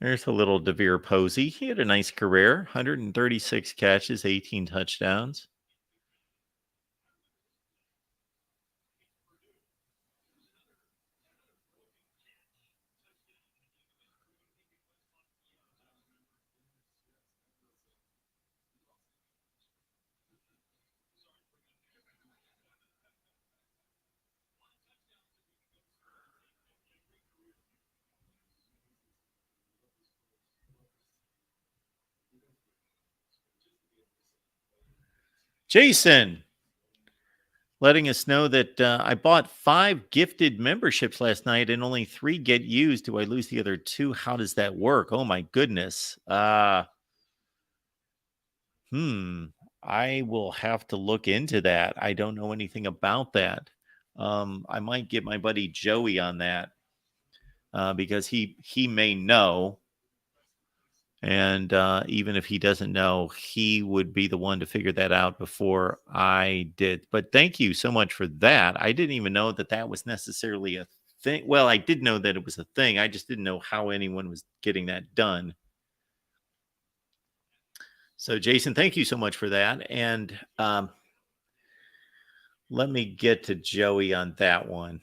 There's a little DeVere Posey. He had a nice career, 136 catches, 18 touchdowns. Jason letting us know that I bought 5 gifted memberships last night and only 3 get used. Do I lose the other 2? How does that work? Oh my goodness. I will have to look into that. I don't know anything about that. I might get my buddy Joey on that because he may know. And even if he doesn't know, he would be the one to figure that out before I did. But thank you so much for that. I didn't even know that that was necessarily a thing. Well, I did know that it was a thing. I just didn't know how anyone was getting that done. So, Jason, thank you so much for that. And let me get to Joey on that one.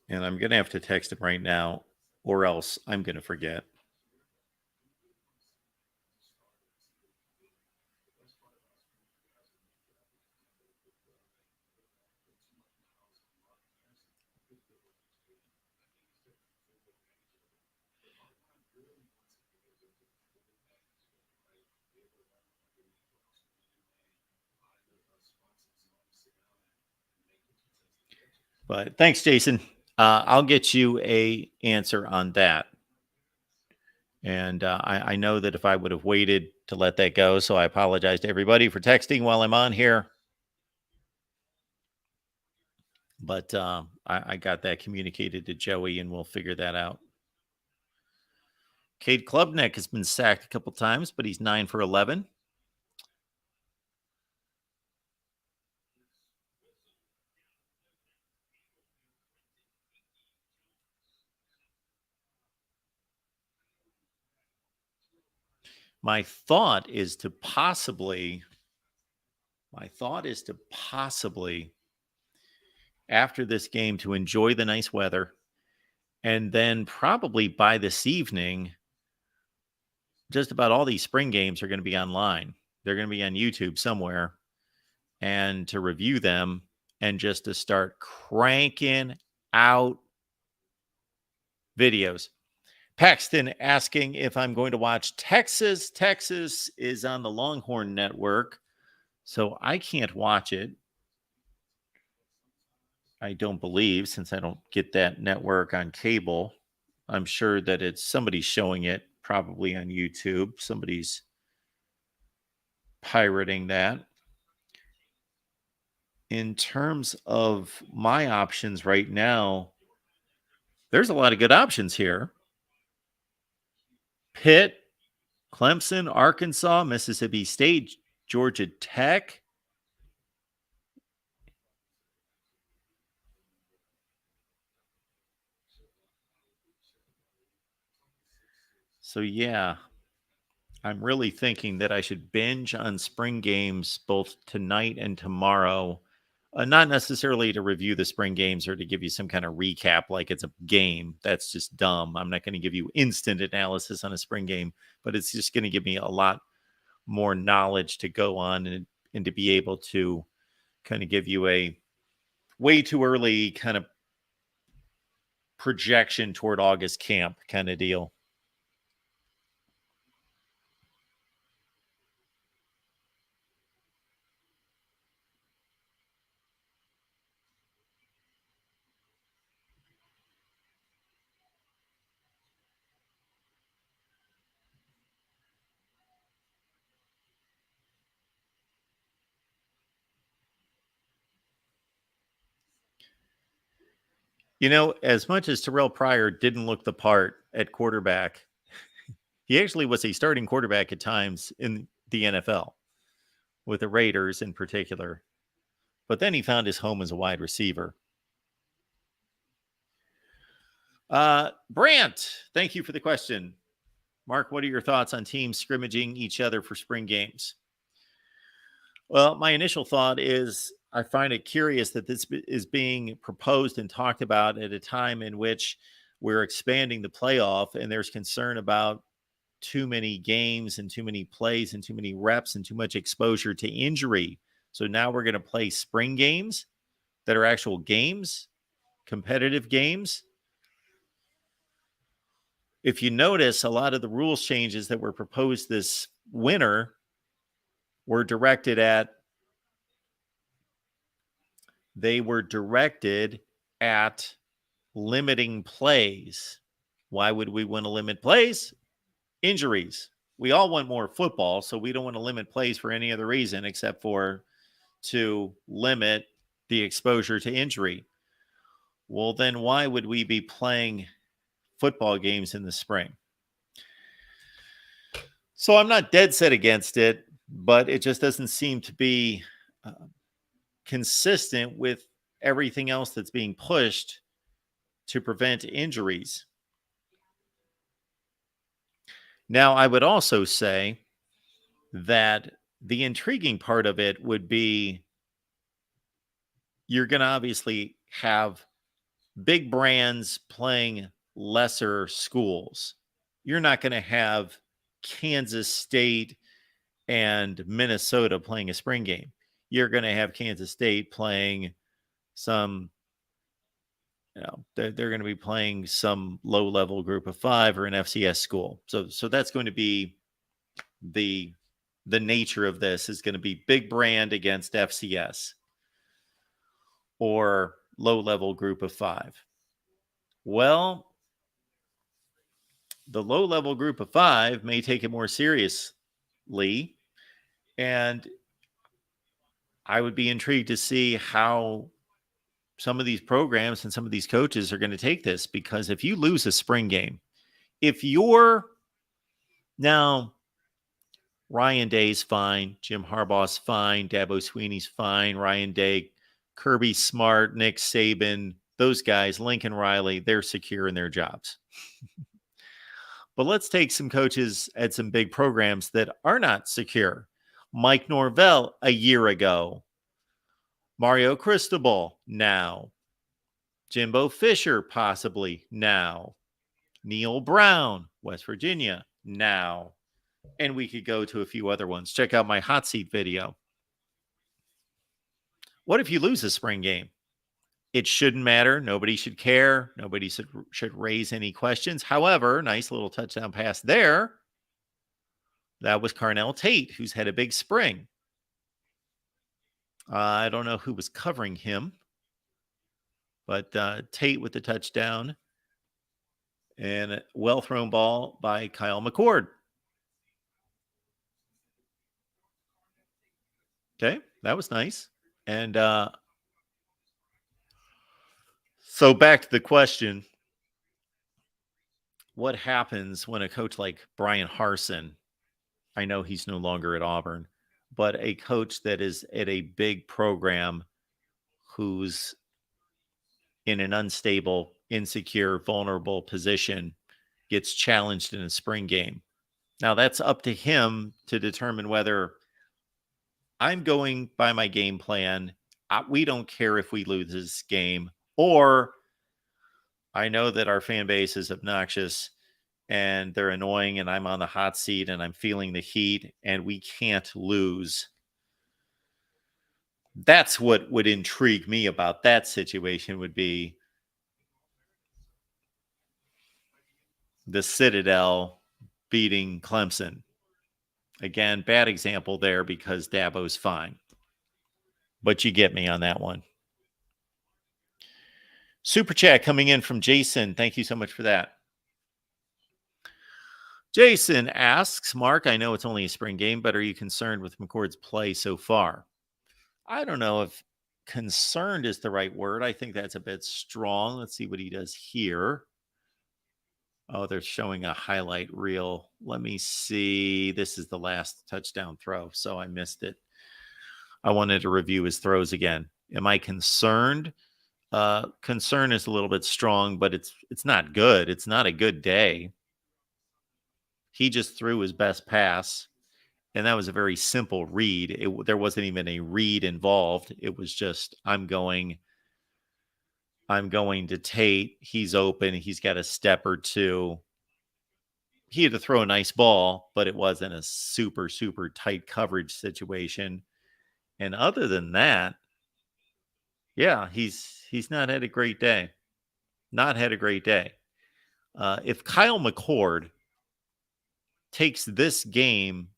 And I'm going to have to text him right now, or else I'm going to forget. But thanks, Jason. I'll get you a answer on that. And I know that if I would have waited to let that go, so I apologize to everybody for texting while I'm on here. But I got that communicated to Joey, and we'll figure that out. Cade Klubnik has been sacked a couple times, but he's 9 for 11. My thought is to possibly, after this game, to enjoy the nice weather, and then probably by this evening, just about all these spring games are going to be online. They're going to be on YouTube somewhere, and to review them and just to start cranking out videos. Paxton asking if I'm going to watch Texas. Texas is on the Longhorn Network, so I can't watch it. I don't believe, since I don't get that network on cable. I'm sure that it's somebody's showing it, probably on YouTube. Somebody's pirating that. In terms of my options right now, there's a lot of good options here. Pitt, Clemson, Arkansas, Mississippi State, Georgia Tech. So, yeah, I'm really thinking that I should binge on spring games both tonight and tomorrow. Not necessarily to review the spring games or to give you some kind of recap like it's a game. That's just dumb. I'm not going to give you instant analysis on a spring game, but it's just going to give me a lot more knowledge to go on and to be able to kind of give you a way too early kind of projection toward August camp kind of deal. You know, as much as Terrell Pryor didn't look the part at quarterback, he actually was a starting quarterback at times in the NFL, with the Raiders in particular. But then he found his home as a wide receiver. Brant, thank you for the question. Mark, what are your thoughts on teams scrimmaging each other for spring games? Well, my initial thought is I find it curious that this is being proposed and talked about at a time in which we're expanding the playoff and there's concern about too many games and too many plays and too many reps and too much exposure to injury. So now we're going to play spring games that are actual games, competitive games. if you notice, a lot of the rules changes that were proposed this winter were directed at limiting plays. Why would we want to limit plays? Injuries. We all want more football, so we don't want to limit plays for any other reason except for to limit the exposure to injury. Well, then why would we be playing football games in the spring? So I'm not dead set against it, but it just doesn't seem to be consistent with everything else that's being pushed to prevent injuries. Now, I would also say that the intriguing part of it would be you're going to obviously have big brands playing lesser schools. You're not going to have Kansas State and Minnesota playing a spring game. You're going to have Kansas State playing some, they're going to be playing some low-level group of 5 or an FCS school. So that's going to be the nature of this is going to be big brand against FCS or low-level group of 5. Well, the low-level group of 5 may take it more seriously, and I would be intrigued to see how some of these programs and some of these coaches are going to take this, because if you lose a spring game, if you're now Ryan Day's fine, Jim Harbaugh's fine, Dabo Swinney's fine, Ryan Day, Kirby Smart, Nick Saban, those guys, Lincoln Riley, they're secure in their jobs. But let's take some coaches at some big programs that are not secure. Mike Norvell a year ago. Mario Cristobal now. Jimbo Fisher possibly now. Neil Brown, West Virginia now. And we could go to a few other ones. Check out my hot seat video. What if you lose a spring game? It shouldn't matter. Nobody should care. Nobody should raise any questions. However, nice little touchdown pass there. That was Carnell Tate, who's had a big spring. I don't know who was covering him, but Tate with the touchdown and a well-thrown ball by Kyle McCord. Okay, that was nice. And so back to the question, what happens when a coach like Brian Harsin, I know he's no longer at Auburn, but a coach that is at a big program who's in an unstable, insecure, vulnerable position gets challenged in a spring game. Now that's up to him to determine whether I'm going by my game plan. We don't care if we lose this game, or I know that our fan base is obnoxious and they're annoying and I'm on the hot seat and I'm feeling the heat and we can't lose. That's what would intrigue me about that situation, would be the Citadel beating Clemson. Again, bad example there because Dabo's fine. But you get me on that one. Super chat coming in from Jason. Thank you so much for that. Jason asks, Mark, I know it's only a spring game, but are you concerned with McCord's play so far? I don't know if concerned is the right word. I think that's a bit strong. Let's see what he does here. Oh, they're showing a highlight reel. Let me see. This is the last touchdown throw, so I missed it. I wanted to review his throws again. Am I concerned? Concern is a little bit strong, but it's not good. It's not a good day. He just threw his best pass, and that was a very simple read. There wasn't even a read involved. It was just, I'm going to Tate. He's open. He's got a step or two. He had to throw a nice ball, but it wasn't a super, super tight coverage situation. And other than that, yeah, he's not had a great day. Not had a great day. If Kyle McCord takes this game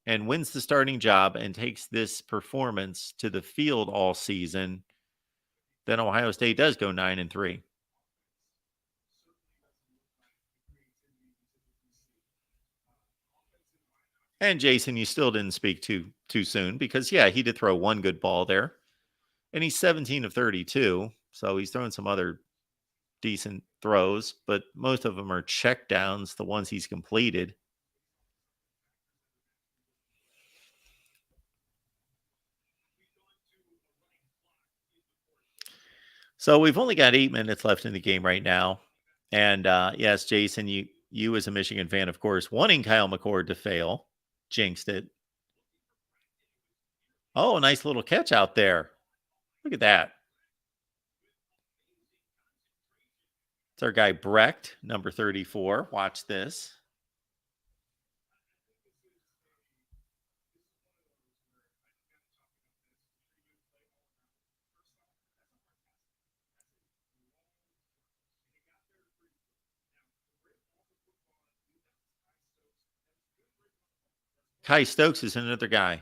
and wins the starting job and takes this performance to the field all season, then Ohio State does go 9-3. And Jason, you still didn't speak too soon because, yeah, he did throw one good ball there. And he's 17 of 32. So he's throwing some other decent throws, but most of them are check downs, the ones he's completed. So we've only got 8 minutes left in the game right now. And yes, Jason, you as a Michigan fan, of course, wanting Kyle McCord to fail, jinxed it. Oh, a nice little catch out there. Look at that. It's our guy Brecht, number 34. Watch this. Kai Stokes is another guy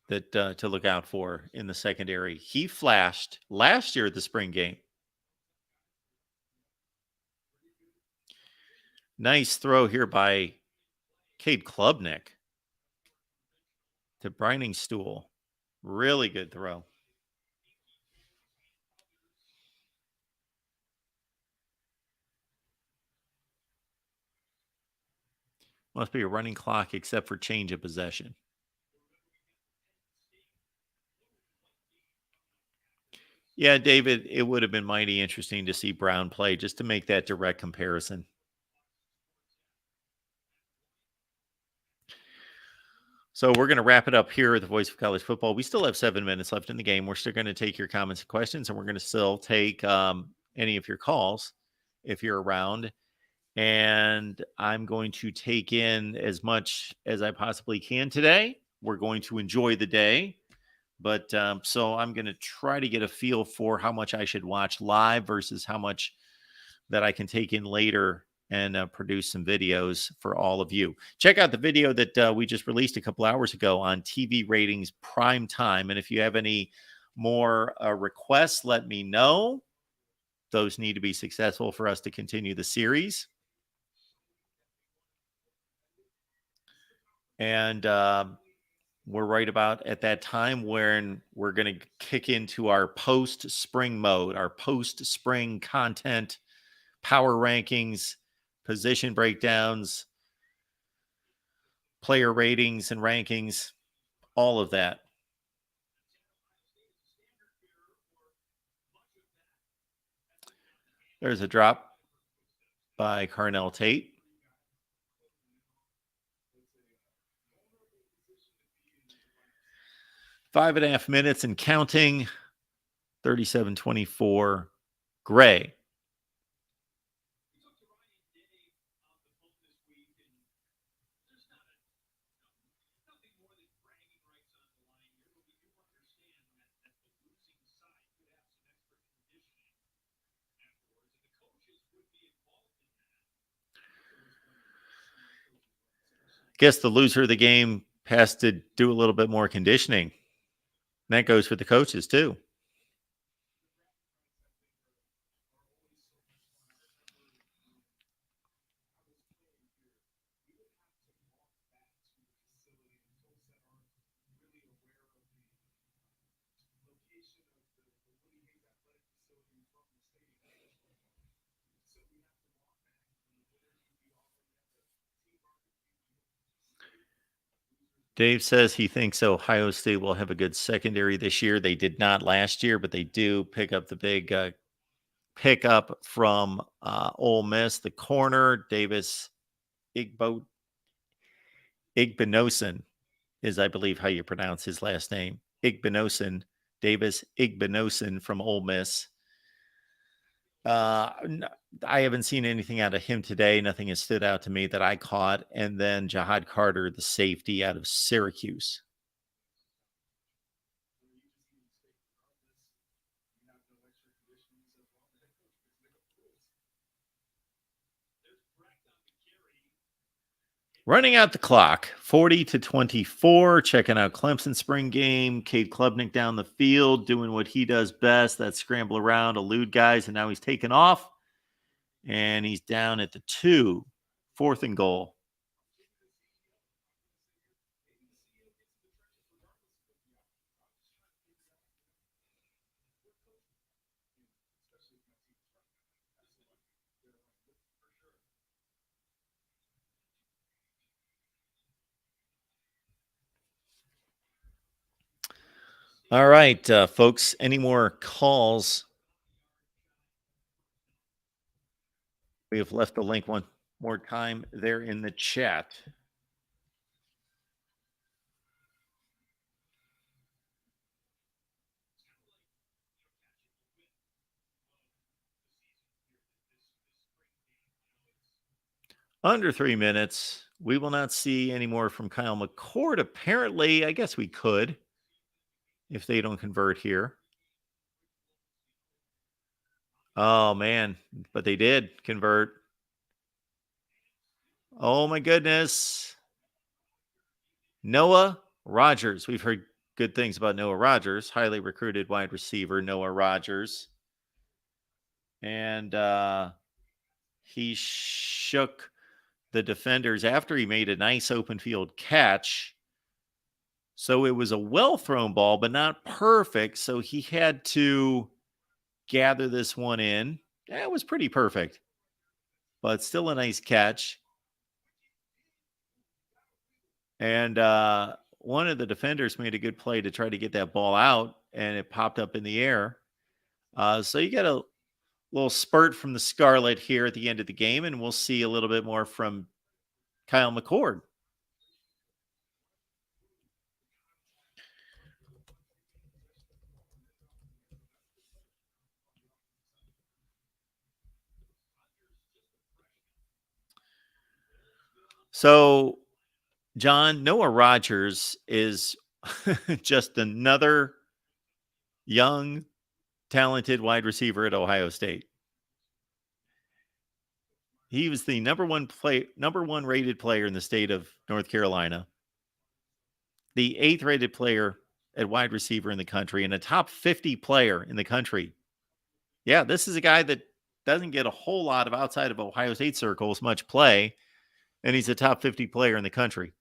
that to look out for in the secondary. He flashed last year at the spring game. Nice throw here by Cade Klubnik to Briningstool. Really good throw. Must be a running clock except for change of possession. Yeah, David, it would have been mighty interesting to see Brown play just to make that direct comparison. So we're going to wrap it up here at the Voice of College Football. We still have 7 minutes left in the game. We're still going to take your comments and questions, and we're going to still take any of your calls if you're around. And I'm going to take in as much as I possibly can today. We're going to enjoy the day. But so I'm going to try to get a feel for how much I should watch live versus how much that I can take in later and produce some videos for all of you. Check out the video that we just released a couple hours ago on TV ratings prime time. And if you have any more requests, let me know. Those need to be successful for us to continue the series. And we're right about at that time when we're going to kick into our post-spring mode, our post-spring content, power rankings, position breakdowns, player ratings and rankings, all of that. There's a drop by Carnell Tate. Five and a half minutes and counting. 37-24. Gray. Guess the loser of the game has to do a little bit more conditioning. And that goes for the coaches too. Dave says he thinks Ohio State will have a good secondary this year. They did not last year, but they do pick up the big pickup from Ole Miss, the corner, Davis Igbinosun is, I believe, how you pronounce his last name. Igbinosun, Davis Igbinosun from Ole Miss. I haven't seen anything out of him today. Nothing has stood out to me that I caught. And then Jahad Carter, the safety out of Syracuse. Running out the clock, 40-24. Checking out Clemson spring game. Cade Klubnik down the field, doing what he does best. That's scramble around, elude guys, and now he's taken off. And he's down at the 2, 4th and goal. All right, folks, any more calls? We have left the link one more time there in the chat. Under 3 minutes. We will not see any more from Kyle McCord. Apparently, I guess we could if they don't convert here. Oh, man. But they did convert. Oh, my goodness. Noah Rogers. We've heard good things about Noah Rogers. Highly recruited wide receiver, Noah Rogers. And he shook the defenders after he made a nice open field catch. So it was a well-thrown ball, but not perfect. So he had to gather this one in. Yeah, it was pretty perfect, but still a nice catch. And one of the defenders made a good play to try to get that ball out, and it popped up in the air. So you got a little spurt from the Scarlet here at the end of the game, and we'll see a little bit more from Kyle McCord. So, John, Noah Rogers is just another young, talented wide receiver at Ohio State. He was the number one rated player in the state of North Carolina, the 8th rated player at wide receiver in the country, and a top 50 player in the country. Yeah, this is a guy that doesn't get a whole lot of outside of Ohio State circles much play, and he's a top 50 player in the country.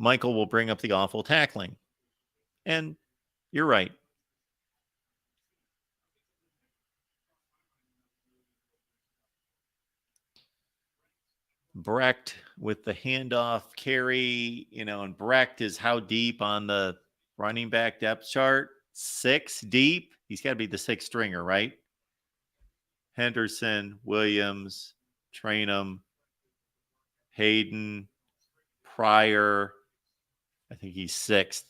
Michael will bring up the awful tackling. And you're right. Brecht with the handoff carry, and Brecht is how deep on the running back depth chart? 6 deep. He's got to be the 6th stringer, right? Henderson, Williams, Trainum, Hayden, Pryor. I think he's 6th.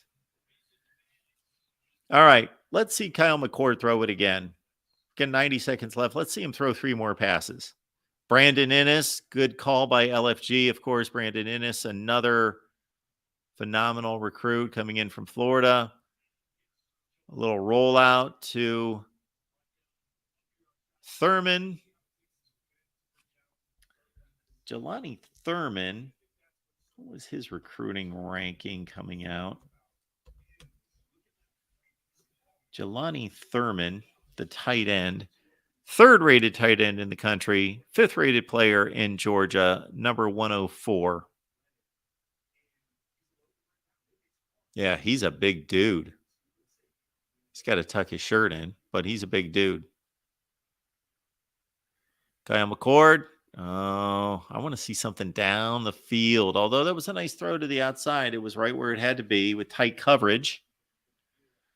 All right, let's see Kyle McCord throw it again. Got 90 seconds left. Let's see him throw 3 more passes. Brandon Innes, good call by LFG, of course. Brandon Innes, another phenomenal recruit coming in from Florida. A little rollout to Thurman. Jelani Thurman, what was his recruiting ranking coming out? Jelani Thurman, the tight end, 3rd rated tight end in the country, 5th rated player in Georgia, number 104. Yeah, he's a big dude. He's got to tuck his shirt in, but he's a big dude. Kyle McCord. Oh, I want to see something down the field. Although that was a nice throw to the outside, it was right where it had to be with tight coverage.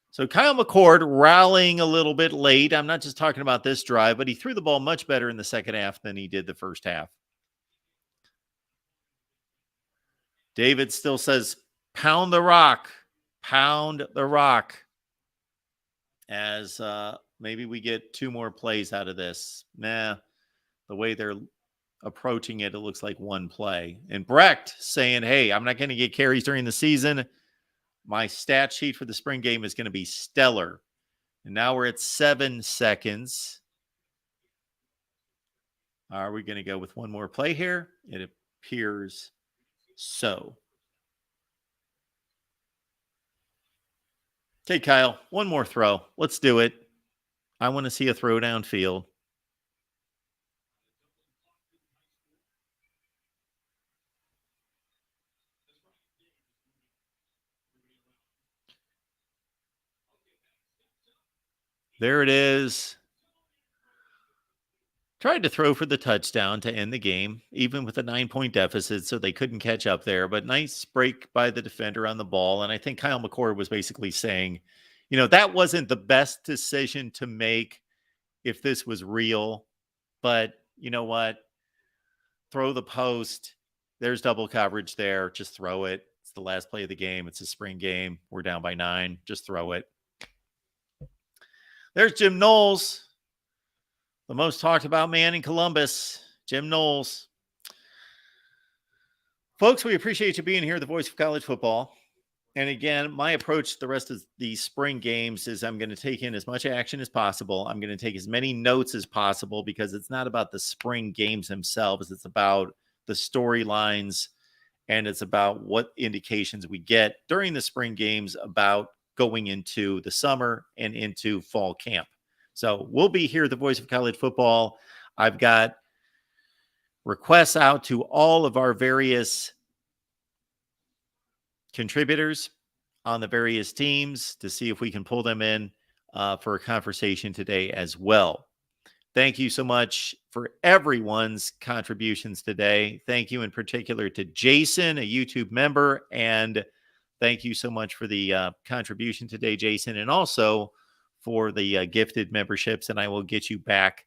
So Kyle McCord rallying a little bit late. I'm not just talking about this drive, but he threw the ball much better in the second half than he did the first half. David still says, pound the rock. Pound the rock. As maybe we get 2 more plays out of this. The way they're approaching it, it looks like one play. And Brecht saying, hey, I'm not going to get carries during the season. My stat sheet for the spring game is going to be stellar. And now we're at 7 seconds. Are we going to go with one more play here? It appears so. Okay, Kyle, one more throw. Let's do it. I want to see a throw downfield. There it is. Tried to throw for the touchdown to end the game, even with a 9-point deficit, so they couldn't catch up there. But nice break by the defender on the ball. And I think Kyle McCord was basically saying, that wasn't the best decision to make if this was real. But you know what? Throw the post. There's double coverage there. Just throw it. It's the last play of the game. It's a spring game. We're down by 9. Just throw it. There's Jim Knowles, the most talked about man in Columbus, Jim Knowles. Folks, we appreciate you being here, the voice of college football. And again, my approach to the rest of these spring games is I'm going to take in as much action as possible. I'm going to take as many notes as possible because it's not about the spring games themselves. It's about the storylines, and it's about what indications we get during the spring games about going into the summer and into fall camp. So we'll be here, the voice of college football. I've got requests out to all of our various contributors on the various teams to see if we can pull them in for a conversation today as well. Thank you so much for everyone's contributions today. Thank you in particular to Jason, a YouTube member, and thank you so much for the contribution today, Jason, and also for the gifted memberships, and I will get you back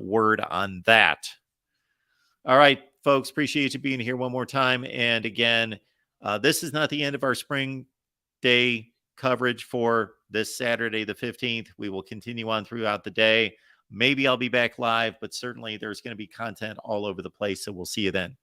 word on that. All right, folks, appreciate you being here one more time. And again, this is not the end of our spring day coverage for this Saturday, the 15th. We will continue on throughout the day. Maybe I'll be back live, but certainly there's going to be content all over the place, so we'll see you then.